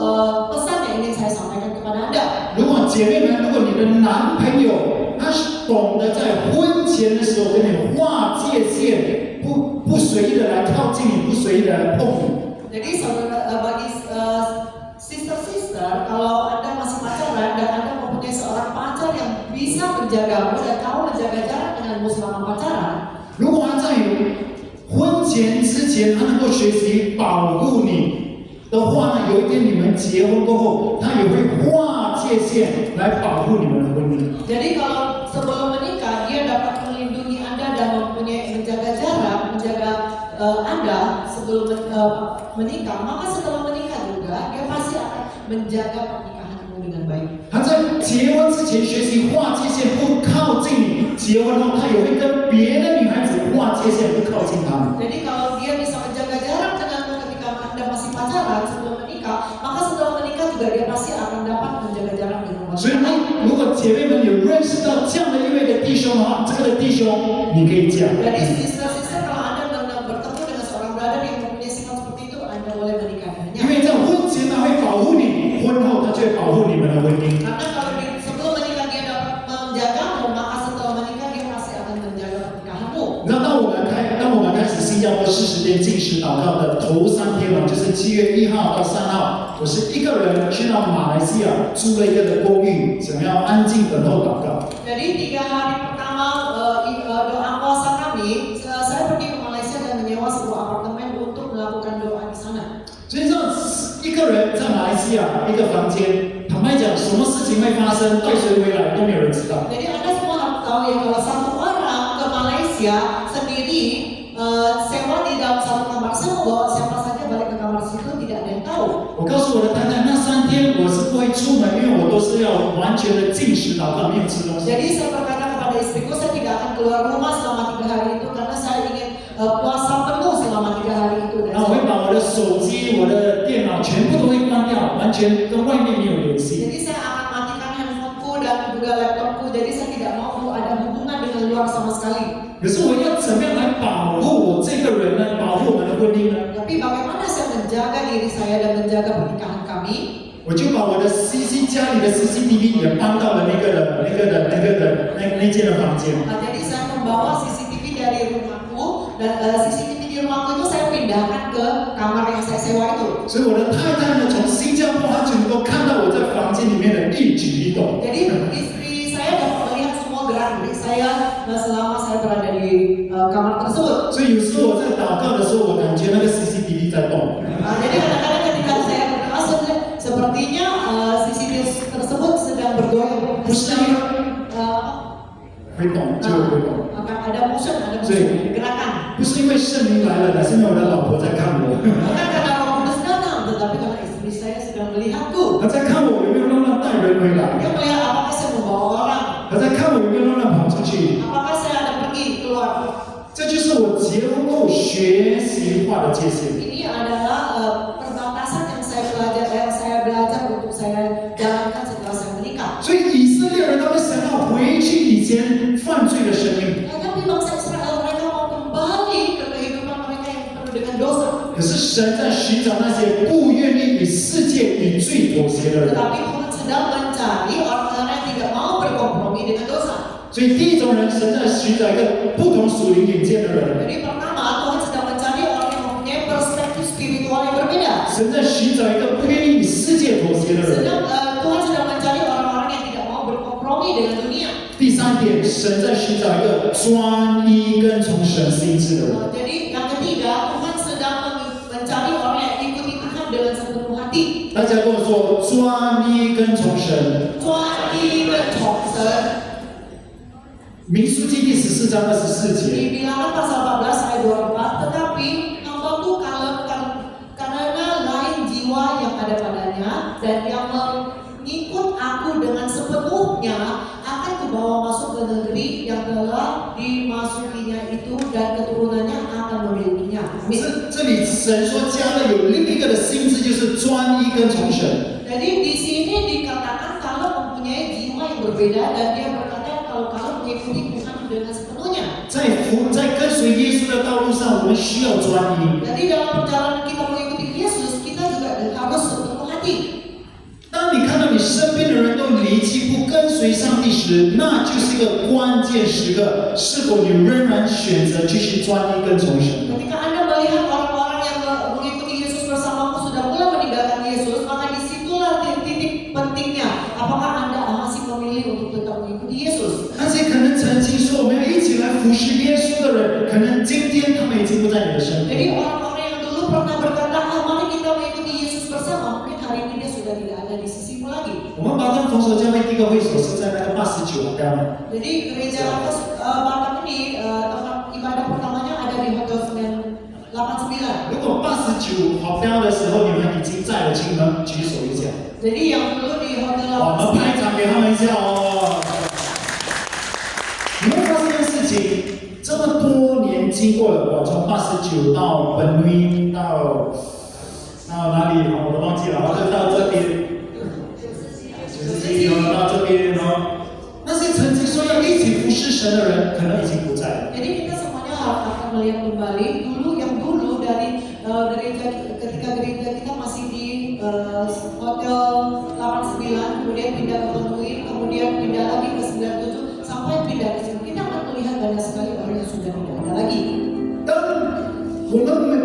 pesan yang ingin saya sampaikan kepada Anda. 如果姐妹们，如果你的男朋友他是懂得在婚前的时候跟你划界限，不随意的来靠近你，不随意的来碰你。 Jadi bagi sister-sister, kalau Anda masih pacaran dan Anda mempunyai seorang pacar yang bisa menjagamu dan tahu menjaga jarak denganmu selama pacaran, 如果他在婚前之前，他能够学习保护你的话呢，有一天你们结婚过后，他也会划界限来保护你们的婚姻。 jadi kalau sebelum menikah dia dapat melindungi Anda dan menjaga jarak, menjaga Anda sebelum menikah, maka setelah menikah juga dia pasti akan menjaga pernikahanmu dengan baik. 他在结婚之前学习划界限，不靠近你；结婚后，他也会跟别的女孩子划界限，不靠近她们。 Jadi kalau dia bisa menjaga jarak denganmu ketika Anda masih pacaran sebelum menikah, maka setelah menikah juga dia pasti akan dapat menjaga jarak dengan baik. 所以姐妹们有认识到这样的一位的弟兄的话，这个的弟兄你可以讲。 Jadi sister-sister kalau Anda bertemu dengan seorang brother yang mempunyai sifat seperti itu, Anda boleh menikah 因 dengannya. 为在婚前他会保护你，婚后他就会保护你们的婚姻。 Karena kalau sebelum menikah dia dapat menjagamu, maka setelah menikah dia pasti akan menjaga pernikahanmu. 你知道，当我们开始新加坡40天禁食祷告的头3天嘛，就是7月1号到3号，我是一个人去到马来西亚租了一个的公寓，想要安静等候祷告。 Jadi 3 hari pertama doa puasa kami, saya pergi ke Malaysia dan menyewa sebuah apartemen untuk melakukan doa di sana. 所以这样一个人在马来西亚一个房间，坦白讲，什么事情会发生，带谁回来都没有人知道。 Jadi Anda semua harus tahu ya kalau satu orang ke Malaysia sendiri sewa di dalam satu kamar, saya mau bawa siapa saja balik ke kamar situ tidak ada yang tahu. 我告诉我的太太，那3天我是不会出门，因为我都是要完全的禁食祷告，没有吃东西。 Jadi saya berkata kepada istriku, saya tidak akan keluar rumah selama 3 hari itu karena saya ingin puasa penuh selama 3 hari itu. 然后我会把我的手机、我的电脑全部都会关掉，完全跟外面没有联系。 Jadi saya akan matikan handphoneku dan juga laptopku. Jadi saya tidak mau ada hubungan dengan luar sama sekali. 可是我要怎么样来保护我这个人呢？保护我们的婚姻呢？ Tapi bagaimana saya menjaga diri saya dan menjaga pernikahan kami? 我就把我的家里的 CCTV 也搬到了那间的房间。 Jadi saya membawa CCTV dari rumahku dan CCTV di rumahku itu saya pindahkan ke kamar yang saya sewa itu. 所以我的太太呢，从新加坡她就能够看到我在房间里面的一举一动。 Jadi istri saya dapat melihat semua gerak-gerik saya selama saya berada di kamar tersebut. 所以有时候我在祷告的时候，我感觉那个 CCTV 在动。 Jadi kadang-kadang ketika saya berdoa sepertinya CCTV tersebut sedang bergoyang. 不是那个会动，就会动。 Akan ada motion, gerakan. 不是因为圣灵来了，乃是因为我的老婆在看我。 Bukan karena Roh Kudus datang, tetapi karena istri saya sedang melihatku. 她在看我有没有乱乱带人回来， Dia melihat apakah saya membawa orang, 她在看我有没有乱乱跑出去。 apakah saya ada pergi keluar. 这就是我结婚后学习化的界限。 Ini adalah perbatasan yang saya belajar untuk saya jalankan setelah saya menikah. 所以以色列人他们想要回去以前犯罪的生命， Tapi bangsa Israel mereka mau kembali ke kehidupan mereka yang penuh dengan dosa. 可是神在寻找那些不愿意与世界与罪妥协的人。 Tetapi Tuhan sedang mencari orang-orang yang tidak mau berkompromi dengan dosa. 所以第一种人，神在寻找一个不同属灵眼界的人。 Jadi pertama Tuhan sedang mencari orang yang mempunyai perspektif spiritual yang berbeda. 神在寻找一个不愿意与世界妥协的人。 Tuhan sedang mencari orang-orang yang tidak mau berkompromi dengan dunia. 第3点，神在寻找一个专一跟从神心智的人。 Jadi yang ketiga, Tuhan sedang mencari orang yang ikuti Tuhan dengan sepenuh hati. 大家跟我说，专一跟从神。 专一跟从神。 民数记第14章24节。 Dibilangkan pasal 14 ayat 24, tetapi hambaku Kaleb karena lain jiwa yang ada padanya dan yang mengikut aku dengan sepenuhnya akan kubawa masuk ke negeri yang telah dimasukinya itu dan keturunannya akan memilikinya. 这里神说加了有另一个的心智，就是专一跟从神。 Jadi di sini dikatakan Kaleb mempunyai jiwa yang berbeda dan dia berkata kalau Kaleb mengikuti Tuhan dengan sepenuhnya. 在跟随耶稣的道路上，我们需要专一。 Jadi dalam perjalanan kita mengikuti Yesus, kita juga harus sepenuh hati. 当你看到你身边的人都离弃不跟随上帝时，那就是一个关键时刻，是否你仍然选择继续专一跟从神？ Ketika Anda melihat orang-orang yang mengikuti Yesus bersamamu sudah mulai meninggalkan Yesus, maka disitulah titik pentingnya. Apakah Anda masih memilih untuk tetap mengikuti Yesus? 那些可能曾经说我们要一起来服侍耶稣的人，可能今天他们已经不在你的身 Jadi 边。 orang-orang yang dulu pernah berkata, mari kita mengikuti Yesus bersama, mungkin hari ini dia sudah tidak ada di sisimu lagi. 我们巴登逢手教会第一个会所是在那个89标。 Jadi gereja Batam ini tempat ibadah pertamanya ada di Hotel 89. 如果89好标的时候，你们已经在了，请你们举手一下。 Jadi yang dulu di Hotel 我们 89. 拍掌给他们一下哦。你会发现一件事情，这么多年经过了，我从89到本威到哪里？我都忘记了，就到这边，97，然后到这边，然后个一起服侍神的人可能已经不在了。 Jadi kita semuanya akan melihat kembali yang dulu dari gereja ketika gereja kita masih di hotel 89, kemudian pindah ke Penuhin, kemudian pindah lagi ke 97 sampai pindah ke sini. Kita akan melihat banyak sekali orang yang sudah tidak ada lagi.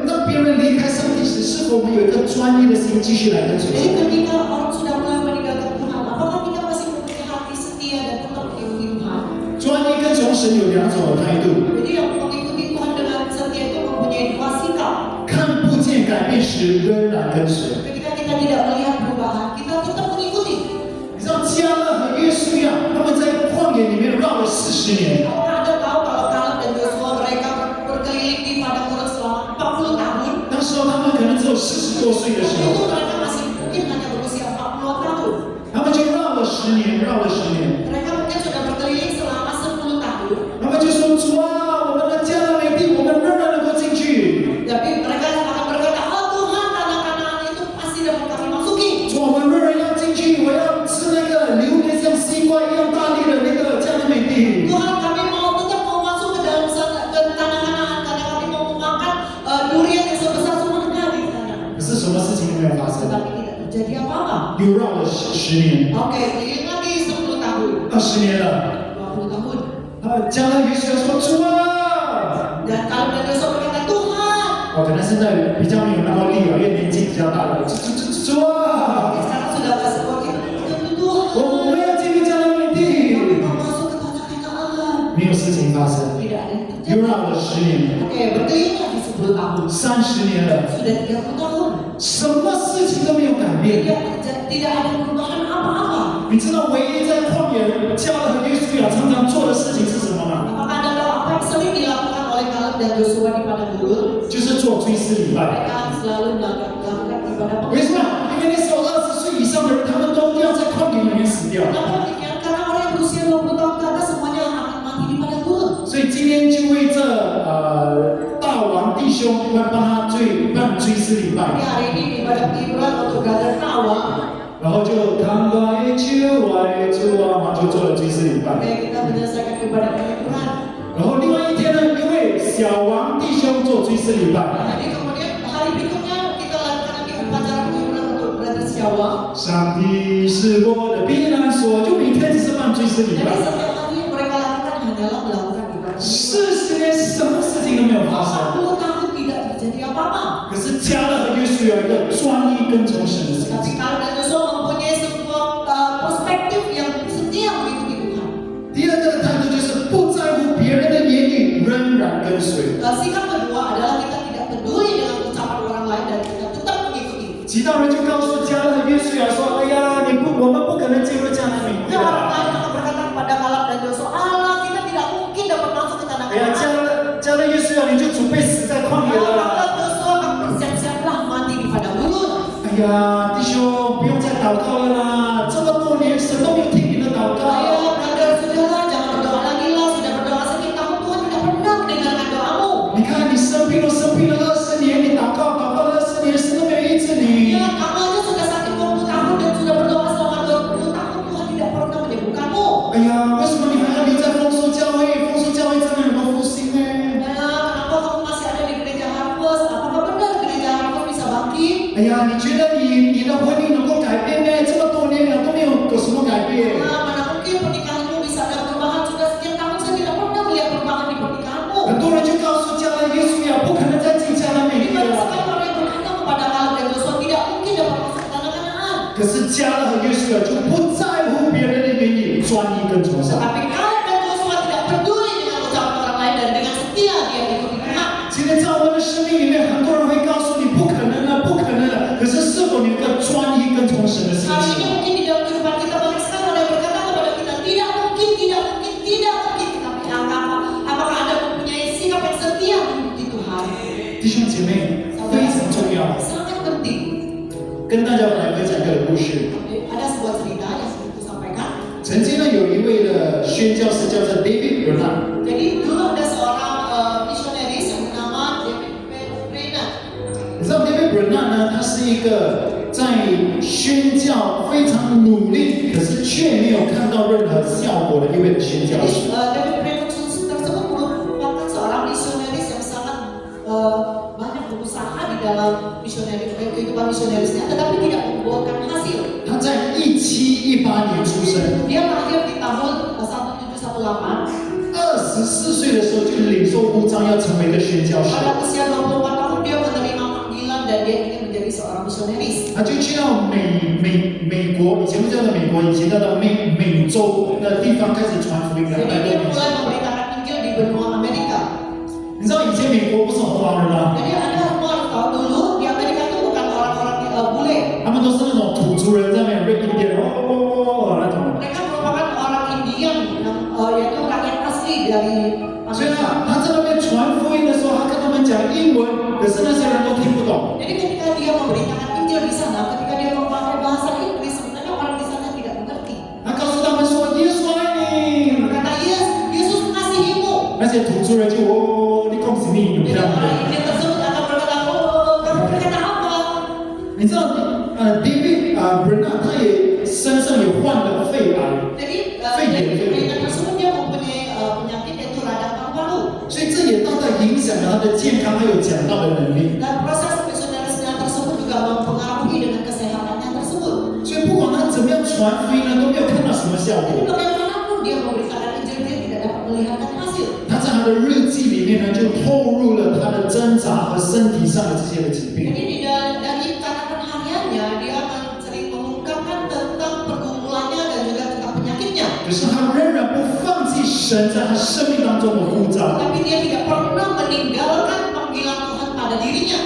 当别人离开上帝时，是否我们有一个专一的心继续来跟随 Jadi 神？ ketika orang sudah mulai meninggalkan Tuhan, apakah kita masih mempunyai hati setia dan tetap mengikuti Tuhan? 专一跟从神有两种的态度， Jadi yang mengikuti Tuhan dengan setia itu mempunyai dua sikap. 看不见改变时仍然跟随。 Ketika kita tidak melihat perubahan, kita tetap mengikuti. 你知道加勒和约书亚他们在旷野里面绕了40年， Apakah Anda tahu kalau Kaleb dan Joshua mereka berkeliling di padang gurun selama 40 tahun? 那时候他们可能只有40多岁的时 Waktu 候， itu mereka masih mungkin hanya berusia 40 tahun. 他们就绕了10年，绕了10年， Mereka mungkin sudah berkeliling selama 10 tahun. 他们就说：“主啊，我们的迦南美地，我们仍然能够进去。 Tapi mereka akan berkata, oh Tuhan, tanah Kanaan itu pasti dapat kami masuki. 主，我们仍然要进去，我要吃那个榴莲像西瓜一样大力的那个迦南美地。” Tuhan, kami tetap mau masuk ke dalam sana, ke tanah Kanaan karena kami mau makan durian yang sebesar semuanya di sana. 可是什么事情都没有发生， Tetapi tidak terjadi apa-apa. 又绕了10年， Oke, keliling lagi 10 tahun, 20年了。 20 tahun. 加勒约书亚说：“主啊！” Dan Kaleb dan Joshua berkata, Tuhan. 可能现在比较没有那么力了，因为年纪比较大了。主啊！ Sekarang sudah gak sekuat itu. 我们要进入迦南美地。 Kami mau masuk ke tanah Kanaan. 没有事情发生， Tidak ada yang 又 terjadi. 绕了10年， Oke, berkeliling lagi 10 tahun. 30年了， Sudah 30 tahun. 什么事情都没有改变。 Tidak ada perubahan apa-apa. 你知道唯一在旷野加勒和约书亚常常做的事情是什么吗？ Apakah Anda tahu apa yang sering dilakukan oleh Kaleb dan Joshua di padang gurun? 就是做追思礼拜。 Mereka selalu melakukan ibadah 为什么？因为那时候20岁以上的人，他们都要在旷野里面死掉。 Kenapa demikian? Karena orang yang berusia 20 tahun ke atas semuanya akan mati di padang gurun. 所以今天就为这大王弟兄要帮他办追思礼 Jadi 拜， hari ini ibadah Qiblat untuk Brother Tawa. 然后就唐来就来主啊嘛，就做了追思礼拜。 Oke, kita menyelesaikan ibadah penyembuhan. 然后另外一天呢，因为小王弟兄做追思礼拜， Jadi kemudian hari berikutnya kita lakukan lagi upacara penyembuhan untuk Brother Syawa. 上帝是我的避难所，就每天只是办追思礼 Jadi 拜。 setiap hari yang mereka lakukan hanyalah melakukan ibadah. 40年什么事情都没有发生， 40 tahun tidak terjadi apa-apa. 可是加勒和约书亚有一个专一跟从神的心。 Tapi Kaleb dan Joshua mempunyai sebuah perspektif yang setia mengikuti Tuhan. 第二个的态度就是不在乎别人的言语，仍然跟随。 Sikap kedua adalah kita tidak peduli dengan ucapan orang lain dan kita tetap mengikuti. 其他人就告诉加勒和约书亚说：“哎呀，我们不可能进入迦南美地 Orang 的。 lain akan berkata kepada Kaleb dan Joshua, Allah, kita tidak mungkin dapat masuk ke tanah 哎呀， Kanaan. 加勒约书亚，你就准备死在旷野了。 Kaleb Joshua akan bersiap-siaplah mati di padang gurun. 哎呀，弟兄，不用再祷告了啦，这么多年神都没有听你的祷告。 Ayo, brother, sudahlah, jangan berdoa lagi lah. Sudah berdoa sekian tahun, Tuhan tidak pernah mendengarkan doamu. 你看你生病了20年，你祷告了20年，神都没有医治你。 Ya, kamu aja sudah sakit 20 tahun dan sudah berdoa selama 20 tahun, Tuhan tidak pernah menyembuhkanmu. 哎呀，为什么你还要留在丰收教会？丰收教会真的有没有复兴呢？ Kenapa kamu masih ada di gereja Harvest? Apakah benar gereja Harvest bisa bangkit? 哎呀，你觉得你的婚姻能够改变呢？这么多年了都没有什么改变。 Mana mungkin pernikahanmu bisa ada perubahan? Sudah sekian tahun saya tidak pernah melihat perubahan di pernikahanmu. 很多人就告诉加勒约书亚，不可能再进迦南美地 Banyak 了。 sekali orang yang berkata kepada Kaleb dan Joshua tidak mungkin dapat masuk ke tanah Kanaan. 可是加勒和约书亚就不在乎别人的言语，专一跟从神。 Tapi Kaleb dan Joshua tidak peduli dengan ucapan orang lain dan dengan setia dia mengikuti Tuhan. 今天在我们的生命里面，很多人会告诉你不可能了，不可能了。可是是否你有一个专一跟从神的心 Hari ini 情？ mungkin di dalam kehidupan kita banyak sekali orang yang berkata kepada kita tidak mungkin, tidak mungkin, tidak mungkin. Tapi apakah Anda mempunyai sikap yang setia mengikuti Tuhan? 弟兄姐妹，非常重要。 Sangat penting. 跟大家来分享一个故事。 Ada sebuah cerita yang sedang disampaikan. 曾经呢，有一位的宣教士叫做 David Bernard。 Jadi dulu ada seorang misionaris yang bernama David Brennan. 你知道 David Bernard 呢？他是一个在在宣教非常努力，可是却没有看到任何效果的一位宣教 Jadi 士。 David Brainerd tersebut merupakan seorang misionaris yang sangat banyak berusaha di dalam kehidupan misionarisnya, tetapi tidak membuahkan hasil. 他在1718年出生， Dia lahir di tahun 1718. 24岁的时候就领受呼召，要成为一个宣教士。 Pada usia 24 tahun dia menerima panggilan dan dia ingin menjadi seorang misionaris. 他就去到美国，以前不叫做美国，以前叫做美洲的地方开始传福音200 Jadi 多 dia 年 mulai 前。 memberitakan Injil di benua Amerika. 你知道以前美国不是很华人吗？ Jadi Anda semua harus tahu dulu di Amerika itu bukan orang-orang bule. 他们都是那种土族人，在那边 red Indian， 那种。 Mereka merupakan orang Indian yang yaitu rakyat asli dari 所以 Amerika. 他在那边传福音的时候，他跟他们讲英文，可是那些人都听不懂。 Jadi ketika dia memberitakan Injil di sana, ketika dia memakai bahasa Inggris, sebenarnya orang di sana tidak mengerti. 他告诉他们说：“耶稣爱你。 Berkata Yesus mengasihimu. ”那些土族人就你恭喜你，有这 Jadi 样 orang 的。 India tersebut akan berkata, oh kamu berkata apa? 你知道，David Bernard 他也身上也患了肺癌， Jadi 肺炎。 Brainerd tersebut dia mempunyai penyakit yaitu radang paru-paru. 所以这也大大影响了他的健康，还有讲道的能力。 Dan proses misionarisnya tersebut juga mempengaruhi dengan kesehatannya tersebut. 所以不管他怎么样传福音呢，都没有看到什么效 Jadi 果。 bagaimanapun dia memberitakan Injil, dia tidak dapat melihatkan hasil. 他在他的日记里面呢，就透露了他的挣扎和身体上的这些的疾病。 Jadi dari catatan hariannya dia akan sering mengungkapkan tentang pergumulannya dan juga tentang penyakitnya. 可是他仍然不放弃神在他生命当中的呼召， Tapi dia tidak pernah meninggalkan panggilan Tuhan pada dirinya.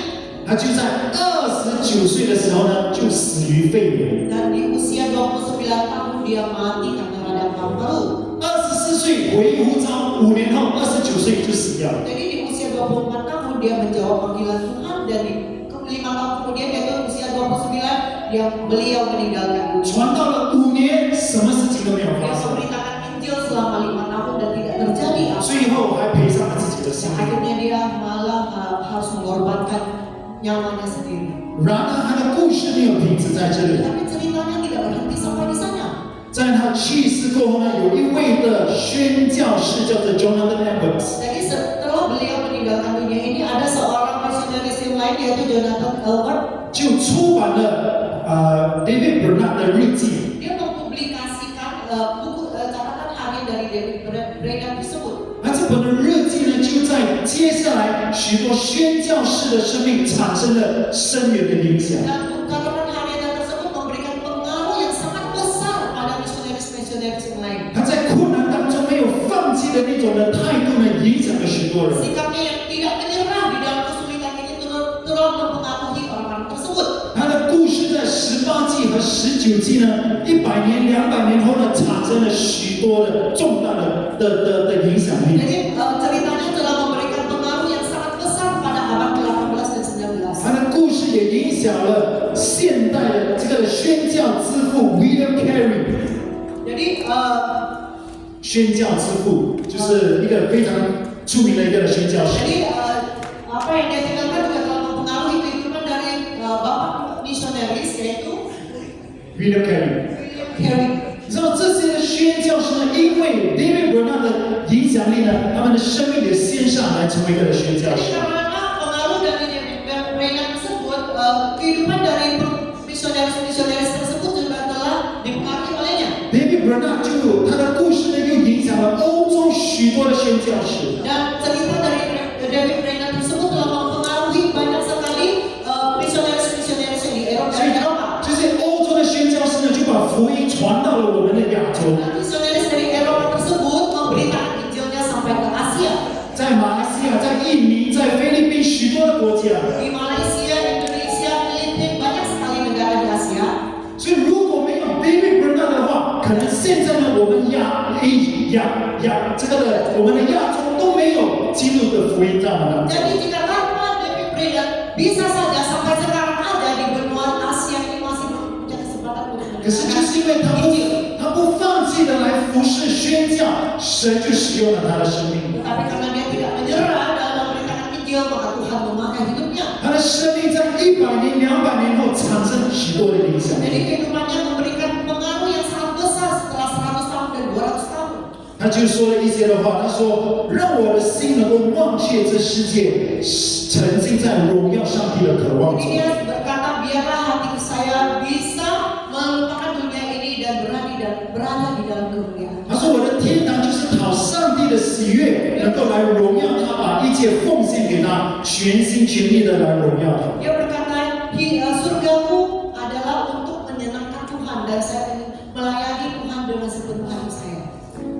他就在29岁的时候呢，就死于肺炎。 Dan di usia 29 tahun dia mati karena radang paru-paru. 24岁回应呼召，5年后29岁就死掉了。 Jadi di usia 24 tahun dia menjawab panggilan Tuhan dan di 5 tahun kemudian yaitu usia 29 beliau meninggalkan. 传道了5年，什么事情都没有 Dia 发生， memberitakan Injil selama 5 tahun dan tidak terjadi apa. 最后还赔上了自己的性命。 Akhirnya dia malah harus mengorbankan nyawanya sendiri. 然而，他的故事没有停止在这里。 Tapi ceritanya tidak berhenti sampai di sana. 在他去世过后呢，有一位的宣教士叫做 Jonathan Edwards， Jadi setelah beliau meninggalkan dunia ini ada seorang misionaris yang lain yaitu Jonathan Edwards. 就出版了David Bernard 的日记。 Dia mempublikasikan buku catatan harian dari David Brainerd tersebut. 而这本的日记呢，就在接下来许多宣教士的生命产生了深远的影响。 Dan catatan harian tersebut memberikan pengaruh yang sangat besar pada misionaris yang lain. 他在困难当中没有放弃的那种的态度呢，影响了许多人。 Sikapnya yang tidak menyerah di dalam kesulitan ini terus mempengaruhi orang-orang tersebut. 他的故事在18纪和19纪呢，100年、200年后呢，产生了许多的重大的影响力。 Jadi ceritanya telah memberikan pengaruh yang sangat besar pada abad 18 dan 19. 他的故事也影响了现代的这个宣教之父 William Carey。 Jadi 宣教之父就是一个非常出名的一个宣教士。 Jadi apa yang dia tinggalkan juga telah mempengaruhi kehidupan dari bapak misionaris yaitu William Carey。 William Carey. 你知道这些的宣教士呢，因为 David Bernard 的影响力呢，他们的生命也先上来成为一个宣教 Jadi 士。 karena pengaruh dari David Brainerd tersebut, kehidupan dari misionaris tersebut juga telah dipengaruhi olehnya. David Bernard 就他的故事呢，又影响了欧洲许多的宣教士。 Dan cerita dari David Brainerd tersebut telah mempengaruhi banyak sekali misionaris yang di Eropa 所以 dan Eropa. 这些欧洲的宣教士呢，就把福音传到了我们的亚洲， Dan misionaris dari Eropa tersebut memberitakan Injilnya sampai ke Asia. 在马来西亚、在印尼、在菲律宾许多的国家。 Di Malaysia, Indonesia, Filipina, banyak sekali negara di Asia. 所以如果没有 David Bernard 的话，可能现在呢，我们我们的亚洲都没有基督的福音在我们当中。 Jadi jika tanpa David Brainerd, bisa saja sampai sekarang ada di benua Asia ini masih belum punya kesempatan untuk 可是就是因为他不放弃的来服侍宣教，神就使用了他的生命。 Tapi karena dia tidak menyerah dalam memberitakan Injil, maka Tuhan memakai hidupnya. 他的生命在100年、200年后产生了许多的 kehidupannya memberikan pengaruh yang sangat besar setelah 100 tahun dan 200 tahun. 他就说了一些的话，他说：“让我的心能够忘却这世界，沉浸在荣耀上帝的渴望 Jadi 中。” dia berkata, biarlah hati saya bisa melupakan dunia ini dan berada di dalam kemuliaan. 他说：“我的天堂就是讨上帝的喜悦，能够来荣耀他，把一切奉献给他，全心全意的来荣耀他。” Dia berkata, surgaku adalah untuk menyenangkan Tuhan dan saya ingin melayani Tuhan dengan sepenuh hati saya.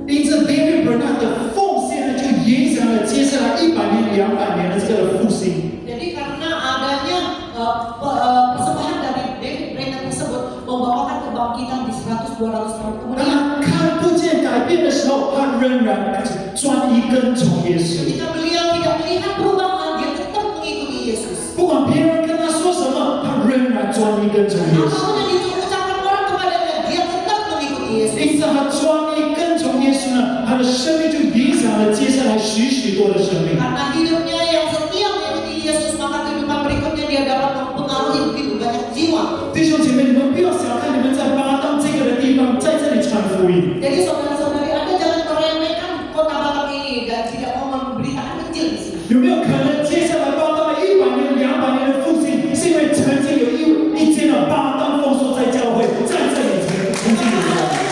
因此 ，David Bernard 的奉献呢，就影响了接下来100年、200年的这个复兴。 Jadi karena adanya persembahan dari David Brennan tersebut membawakan kebangkitan di 100-200 tahun 当 kemudian. 他看不见改变的时候，他仍然专一跟从耶稣。 Ketika beliau tidak melihat perubahan, dia tetap mengikuti Yesus. 不管别人跟他说什么，他仍然专一跟从耶稣。 Apapun yang diucapkan orang kepadanya, dia tetap mengikuti Yesus. 因此，他专一跟从耶稣呢，他的生命就影响了接下来许许多的生命。 Karena hidupnya yang setia mengikuti Yesus, maka kehidupan berikutnya dia dapat mempengaruhi begitu banyak jiwa. 弟兄姐妹，你们不要小看你们在巴当这个的地方，在这里传福音。 Jadi saudara-saudari, Anda jangan meremehkan kota Batam ini dan tidak mau memberitakan kecil di sini. 有没有可能接下来巴当的100年、200年的复兴，是因为曾经有一间的巴当丰收在教会，在这里曾经有过。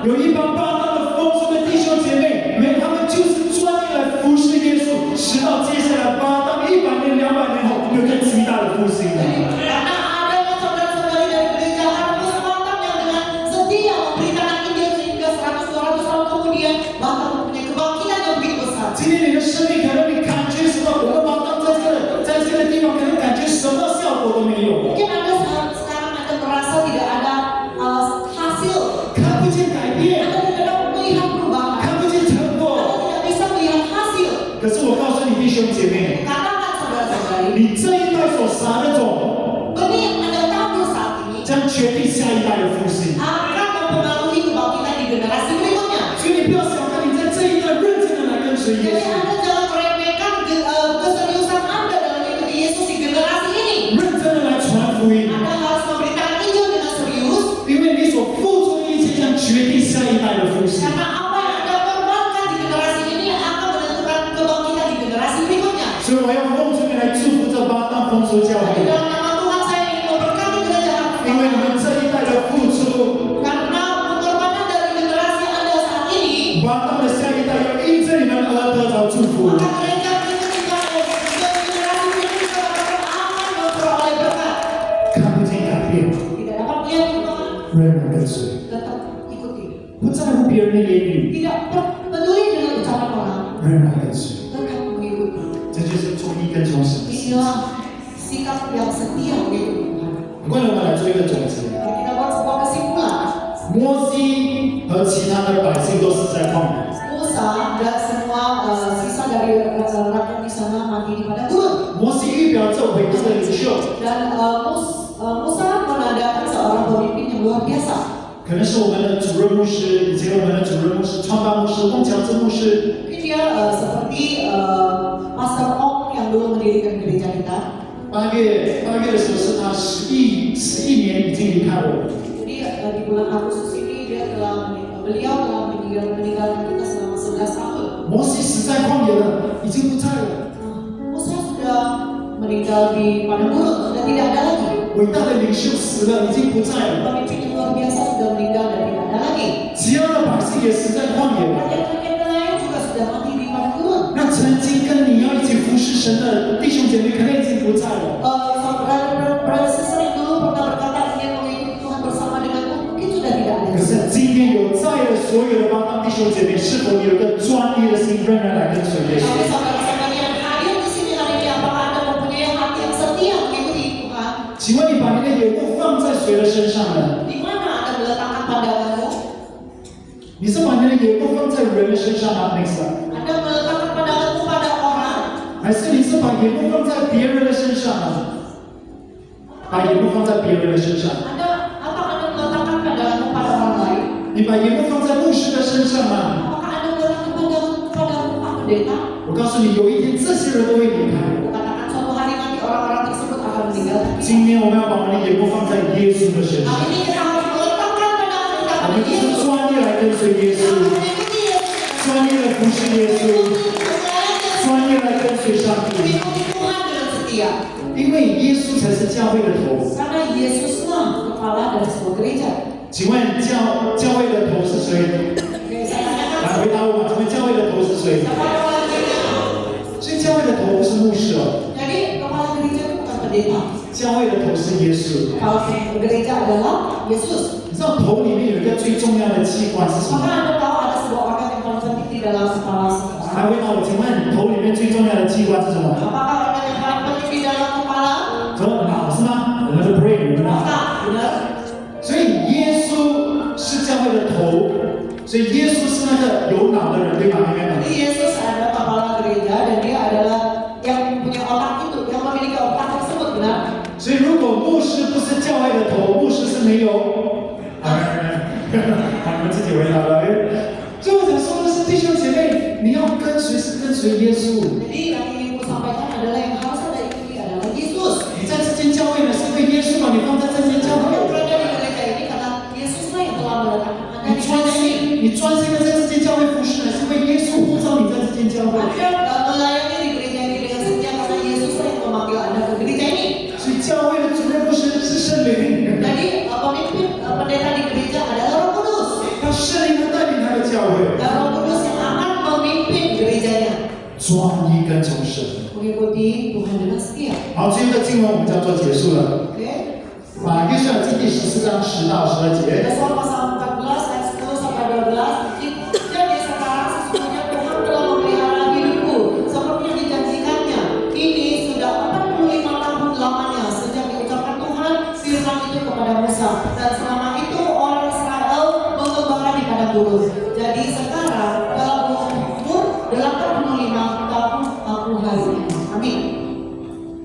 有一帮巴当的丰收的弟兄姐妹，他们就是专一来服侍耶稣，直到接下来巴当100年、200年后，有个极大的复兴。 Karena adanya saudara-saudari dari gereja Harvest Batam yang dengan setia memberitakan Injil sehingga 100-200 tahun kemudian Batam mempunyai kebangkitan yang begitu besar. 今天你的生命可能你感觉什么？我的巴当在这个地方可能感觉什么效果都没有， Mungkin sekarang Anda merasa tidak ada hasil, 看不见改变， Anda tidak dapat melihat perubahan, 看不见成 Anda 果。 tidak bisa melihat hasil. 可是我告诉你弟兄姐妹， Katakan saudara-saudari, 你这一代所撒的种， benih yang Anda tabur saat ini 将决定下一代的复兴。 akan mempengaruhi kebangkitan di generasi berikutnya. 所以你不要小看你在这一代认真的来跟随耶 Jadi 稣。 Anda jangan meremehkan keseriusan Anda dalam mengikuti Yesus di generasi ini. 认真的来传福音， Anda harus memberitakan Injil dengan serius 因为你所付出的一切将决定下一代的复兴。 karena apa yang Anda korbankan di generasi ini akan menentukan kebangkitan di generasi berikutnya. 所以我要奉出你来祝福这巴当丰收教 Di 会， dalam nama Tuhan saya ingin memberkati gereja 因为你们这一代的付出， karena pengorbanan dari generasi Anda saat ini, 巴当的下一代要因着你们而得着祝福。 maka gereja berikutnya dan generasi berikutnya akan memperoleh berkat. 看不见改变， Tidak dapat melihat perubahan, 仍然跟随， tetap ikuti. 不在乎别人的言语， Tidak peduli dengan ucapan orang, 仍然跟随。 tetap mengikuti. 这就是忠义跟从神。 Inilah sikap yang setia mengikuti Tuhan. 很快的，我们来做一个总结。 Mari kita buat sebuah kesimpulan. 摩西和其他的百姓都死在旷野， Musa dan semua sisa dari rakyat di sana mati di padang gurun. 摩西预表这伟大的领袖， Dan Musa menandakan seorang pemimpin yang luar biasa. 可能是我们的主任牧师，以前我们的主任牧师、创办牧师翁乔治牧师， Mungkin dia seperti Pastor Ong yang dulu mendirikan gereja kita. 8月的时候是他11年已经离开我们。 Jadi di bulan Agustus ini beliau telah meninggalkan kita selama 11 tahun. 摩西死在旷野了，已经不在了。 Musa sudah meninggal di padang gurun, sudah tidak ada lagi. 伟大的领袖死了，已经不在了。 Pemimpin yang luar biasa sudah meninggal dan tidak ada lagi. 其他的百姓也死在旷野了。 Rakyat-rakyat lain juga sudah mati di padang gurun. 那曾经跟你要一起服侍神的弟兄姐妹，可能已经不在了。 Saudara-saudara yang dulu pernah berkata ingin mengikuti Tuhan bersama denganku, mungkin sudah tidak ada. 可是今天有在的所有的巴当弟兄姐妹，是否有一个专一的心，仍然来跟随耶稣？ Tapi saudara-saudara yang hadir di sini hari ini, apakah Anda mempunyai hati yang setia mengikuti Tuhan? 请问你把你的眼目放在谁的身上呢？ Di mana Anda meletakkan pandanganmu? 你是把你的眼目放在人的身上吗 ？Next slide。 Anda meletakkan pandanganmu pada orang? 还是你是把眼目放在别人的身上呢？把眼目放在别人的身上。 Apakah Anda meletakkan pandanganmu pada orang lain? 你把眼目放在牧师的身上吗？ Apakah Anda meletakkan pandanganmu pada Pak Pendeta? 我告诉你，有一天这些人都会离开。 Katakan suatu hari nanti orang-orang tersebut akan meninggalkan kita. 今天我们要把我们的眼光放在耶稣的身上， Hari ini kita harus meletakkan pandangan kita 我们 pada 就是 Yesus. 专业来跟随耶稣， Kita mengikuti Yesus. 专业的服侍耶稣， 专业来跟随上帝， Mengikuti Tuhan dengan setia. 因为耶稣才是教会的头。 Karena Yesuslah kepala dari sebuah gereja. 请问教会的头是谁？ Oke, saya tanyakan. 来回答我，请问教会的头是谁？ Siapa kepala gereja? 所以教会的头不是牧师哦， Jadi kepala gereja itu bukan pendeta. 教会的头是耶稣。 Kepala gereja adalah Yesus. 你知道头里面有一个最重要的器官是什 Maka 么？ Anda tahu ada sebuah organ yang paling penting di dalam kepala seseorang. 来回答我，请问头里面最重要的器官是什么？ Apakah organ yang paling penting di dalam kepala? 说脑是吗？我们的 brain， 对吧？ Otak, benar? 所以耶稣是教会的头，所以耶稣是那个有脑的人，对吧？明白吗？ Jadi Yesus adalah kepala gereja dan dia adalah yang punya otak itu, yang memiliki otak tersebut, benar? 所以如果牧师不是教会的头，牧师是没有。你们自己回答了。所以我想说的是，弟兄姐妹，你要跟随是跟随耶稣。 Jadi yang ingin ku sampaikan adalah yang harus Anda ikuti adalah Yesus. 你在这间教会呢，是因为耶稣把你放在这间教 Kamu 会。 berada di gereja ini karena Yesuslah yang telah meletakkan Anda 你 di 专 gereja 心， ini. 你专心的在这间教会服侍呢，是因为耶稣呼召你在这间教会。 Anda melayani di gereja ini dengan setia karena Yesuslah yang memanggil Anda ke gereja ini. 所以教会的主任牧师是圣灵， Jadi pemimpin pendeta di gereja adalah Roh Kudus. 他圣灵他带领他的教会， Dan Roh Kudus yang akan memimpin gerejanya 专一跟从神。 mengikuti Tuhan dengan setia. 好，今天的经文我们就要做结束了。 Oke. 约书亚记第14章10到12节。 Yosua pasal 14 ayat 10 sampai 12. Jadi sekarang sesungguhnya Tuhan telah memelihara hidupku seperti yang dijanjikannya. Ini sudah 45 tahun lamanya sejak diucapkan Tuhan firman itu kepada Musa. Dan selama itu orang Israel mengembara di padang gurun. Jadi sekarang dalam umur 85 tahun aku hari ini. Amin.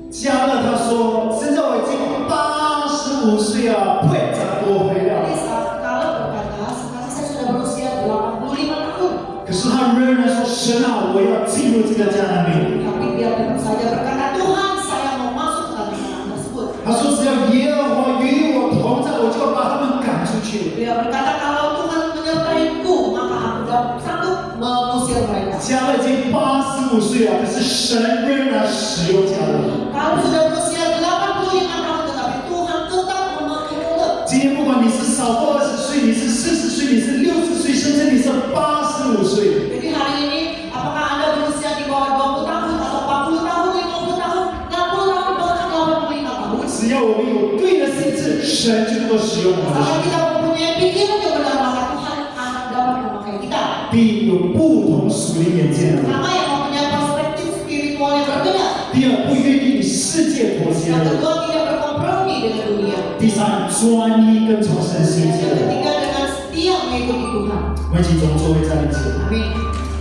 加勒他说：“现在我已经85岁了，不会再多回 Jadi 了。 saat kalau berkata, sekarang saya sudah berusia 85 tahun. ”可是他仍然说：“神啊，我要进入这个迦南地。 Tapi dia tetap saja berkata, Tuhan saya mau masuk ke tanah Kanaan tersebut. ”他说：“只要耶和华与我同在，我就要把他们赶出去。 Dia berkata, kalau Tuhan menyertaiku, maka aku sanggup mengusir mereka. 加勒已经85岁了，可是神仍然使用加勒。 Kalau sudah berusia 85 tahun, tetapi Tuhan tetap memakai Caleb. 今天不管你是少过20岁，你是40岁，你是60岁，甚至你是85岁， Jadi hari ini, apakah Anda berusia di bawah 20 tahun, atau 40 tahun, 50 tahun, 60 tahun, bahkan 85 tahun? 只要我们有对的心智，神就能够使用我们的 Kalau 生命。 kita mempunyai pikiran yang benar, maka Tuhan akan dapat memakai kita. 第一，有不同属灵眼界的人； Pertama, yang mempunyai perspektif spiritual yang berbeda. 第二，不愿意与世界妥协 Yang 的人； kedua, tidak berkompromi dengan dunia. 第三，专一跟从神心切 Yang 的人。 ketiga, dengan setia mengikuti Tuhan. 我们一起从座位站立起来， Amin.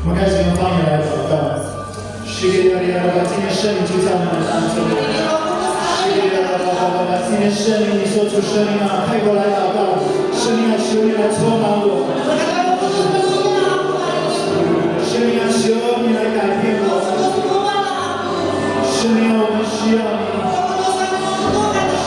我们开始用方言来祷告。是给大家，今天圣灵就在我们当中。 Ini Roh Kudus ada di dalam 今天圣灵，你说出圣灵啊，开口来祷告，圣灵啊，求你来充满我， Berkata Roh Kudus, penuhilah aku hari ini. 圣灵啊，求你来改变 Roh 我， Kudus, ubahlah aku. 圣灵啊，我们需要你。 Roh Kudus, kami membutuhkan Engkau.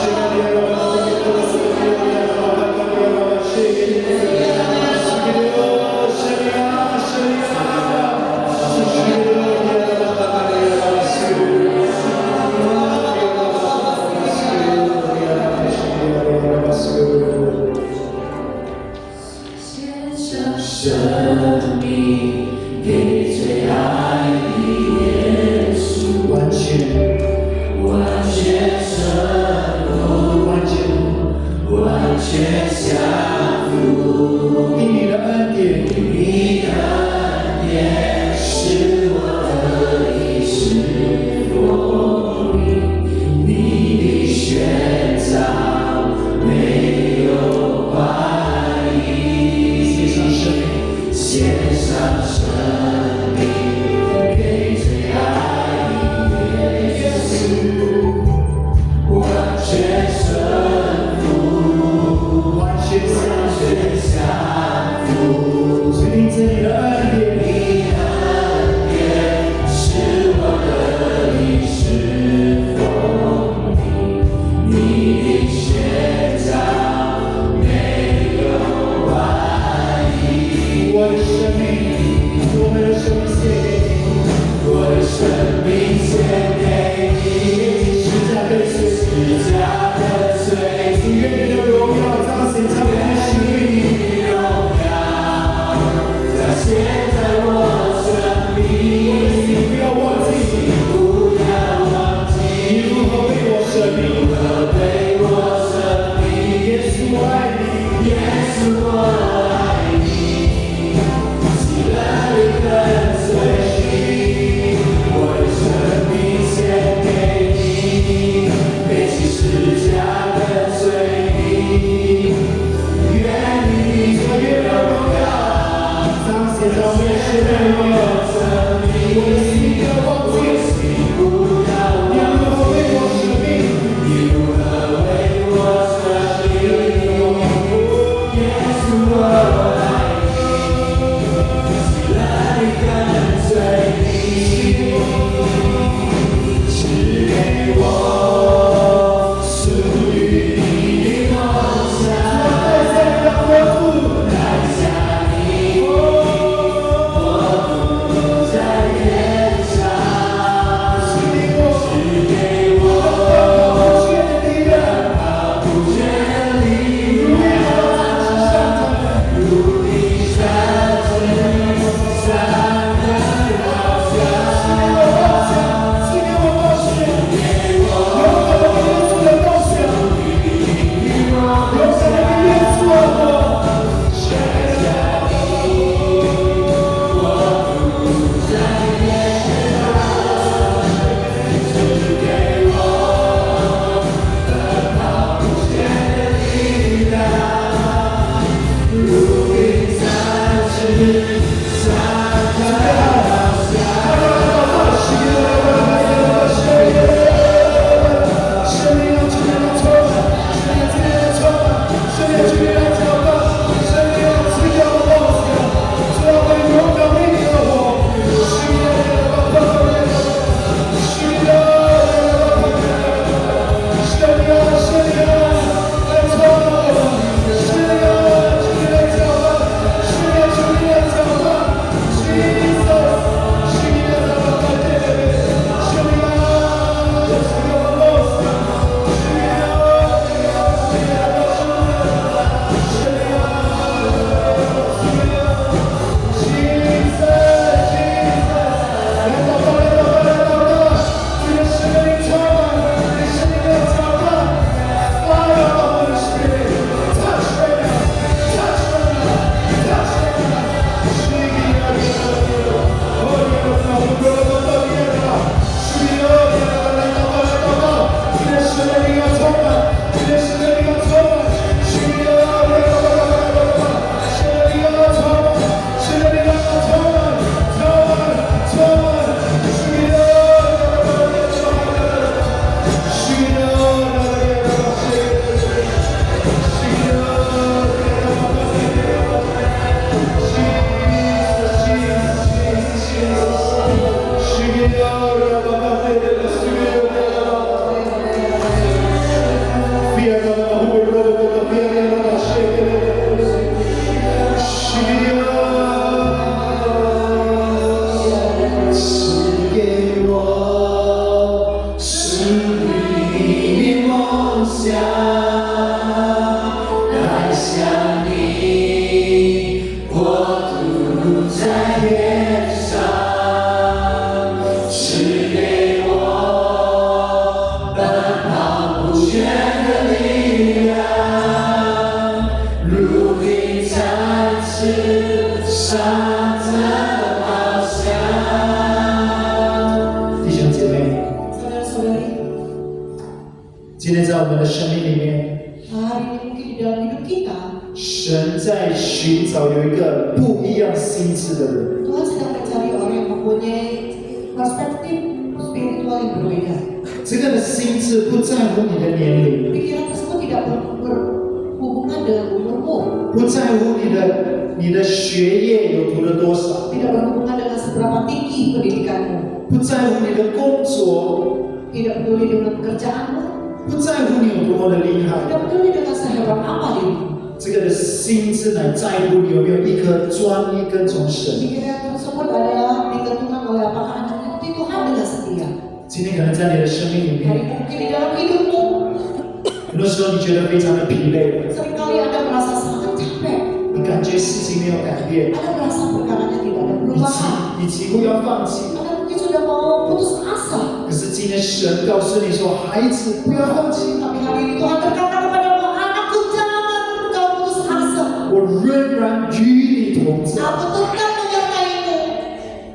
如冰展翅上的翱翔。弟兄姐妹， Saudara-saudari, 今天在我们的生命里面， hari ini mungkin di dalam hidup kita, 神在寻找有一个不一样心智的人。 Tuhan sedang mencari orang yang mempunyai perspektif spiritual yang berbeda. 这个的心智不在乎你的年龄， Pikiran tersebut tidak berhubungan dengan umurmu, 不在乎你的学业有读了多少， tidak berhubungan dengan seberapa tinggi pendidikanmu, 不在乎你的工作， tidak peduli dengan pekerjaanmu, 不在乎你有多么的厉害。 tidak peduli dengan sehebat apa dirimu. 这个的心智乃在乎你有没有一颗专一跟从神。 Pikiran tersebut adalah ditentukan oleh apakah Anda mengikuti Tuhan dengan setia. 今天可能在你的生命里 Hari 面， ini mungkin di dalam hidupmu, 很多时候你觉得非常的疲累， seringkali Anda merasa sangat capek, 你感觉事情没有改变， Anda merasa perkaranya tidak ada perubahan, 你几乎要放弃。 Anda mungkin sudah mau putus asa. 可是今天神告诉你说，孩子不要放弃， Tapi hari ini Tuhan berkata kepadamu, anakku jangan engkau putus asa. 我仍然与你同在， Aku tetap menyertaimu.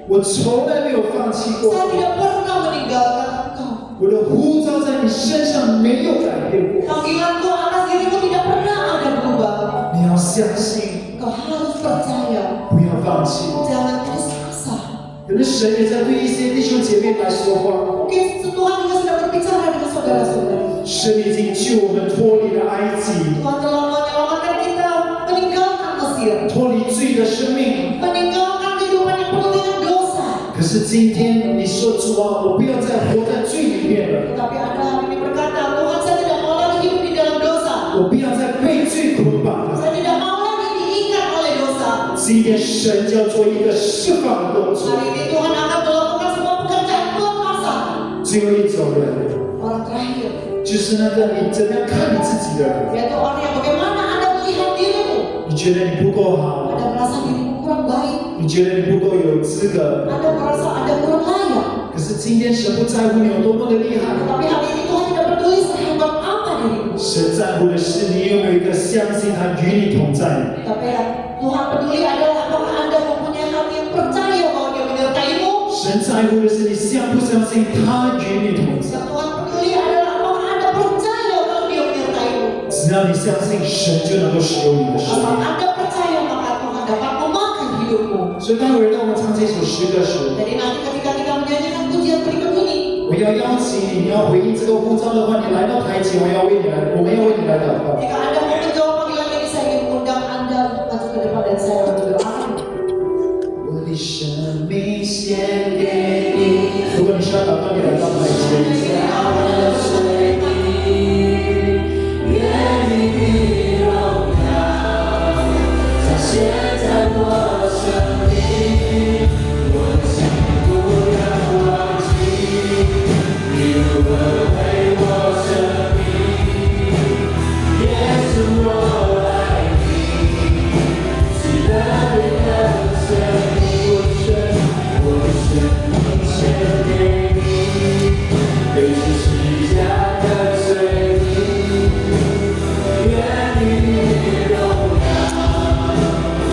我从来没有放弃过， Saya tidak pernah meninggalkan engkau. 我的呼召在你身上没有改变过。 Panggilanku atas dirimu tidak pernah ada berubah. 你要相信， Engkau harus percaya, 不要放弃。 jangan putus asa. 可能神也在对一些弟兄姐妹来说话， Mungkin Tuhan juga sedang berbicara dengan saudara-saudari. 神已经救我们脱离了埃及， Tuhan telah menyelamatkan kita meninggalkan Mesir, 脱离罪的生命。 meninggalkan kehidupan yang penuh dengan dosa. 可是今天你说主啊，我不要再活在罪里面了， Tetapi Anda hari ini berkata, Tuhan saya tidak mau lagi hidup di dalam dosa. 我不要再被罪捆绑了。 Saya tidak mau lagi diikat oleh dosa. 今天神就要做一个释放的动作。 Hari ini Tuhan akan melakukan sebuah pekerjaan pelepasan. 只有一种人， Orang terakhir, 就是那个你怎么样看你自己的人。 yaitu orang yang bagaimana Anda melihat dirimu. 你觉得你不够好， Anda merasa dirimu kurang baik. 你觉得你不够有资格。 Anda merasa Anda kurang layak. 可是今天神不在乎你有多么的厉害， Tetapi hari ini Tuhan tidak peduli sehebat apa dirimu. 神在乎的是你有没有一个相信他与你同在。 Tapi yang Tuhan peduli adalah apakah Anda mempunyai hati yang percaya bahwa Dia menyertaimu. 神在乎的是你相不相信他与你同在。 Yang Tuhan peduli adalah apakah Anda percaya bahwa Dia menyertaimu. 只要你相信，神就能够使用你的生 Asal 命。 Anda percaya maka Tuhan dapat memakai hidupmu. 所以，待会儿当我们唱这首诗歌时， Jadi nanti ketika kita menyanyikan pujian berikut ini, 我要邀请你，你要回应这个呼召的话，你来到台前，我们要为你来祷告。 jika Anda mau menjawab panggilan ini, saya ingin mengundang Anda maju ke depan dan saya berdoa. 我的生命献给你。如果你需要祷告，你来到台前。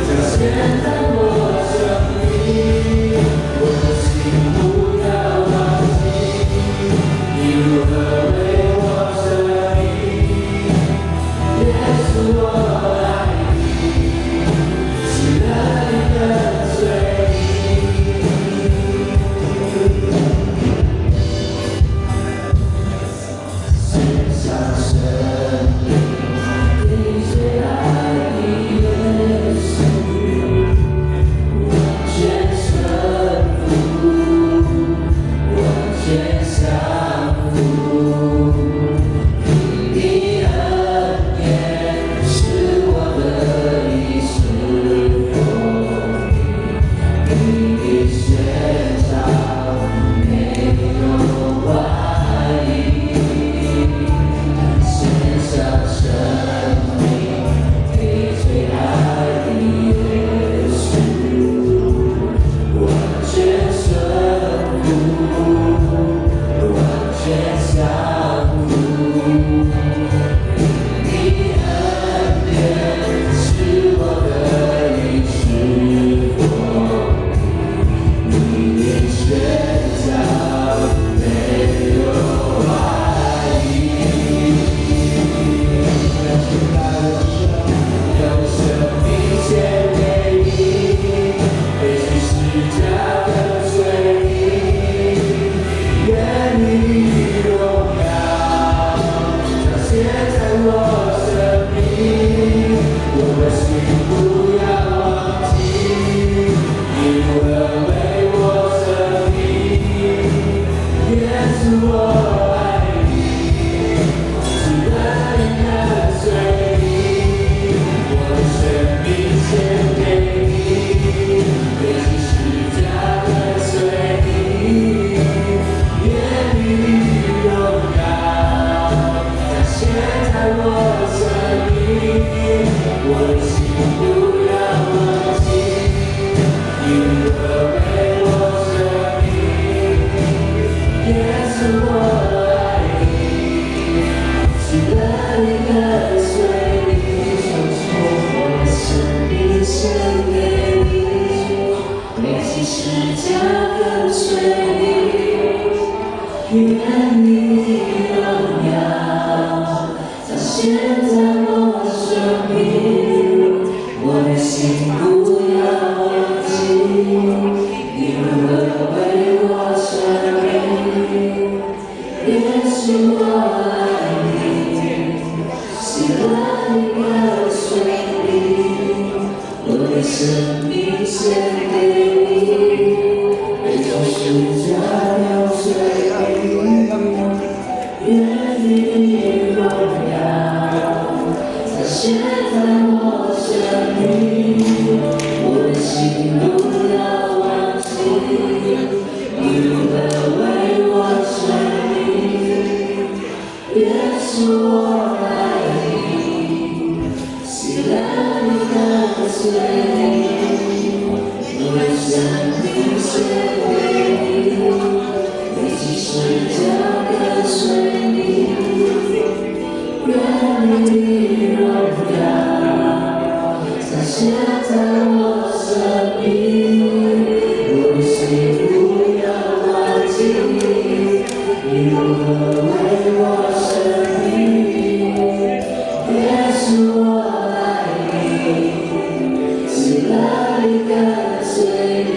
在生命献给你，为救世家了罪，愿你荣耀再现在我生命，我的心不要忘记，你如何为我生命，耶稣我爱你，喜乐你跟随你，我的生命献给你，为即使交跟随你，愿你荣耀再现在我生命，我的心不要忘记，你如何为我生命，耶稣我爱你，喜乐你跟随你。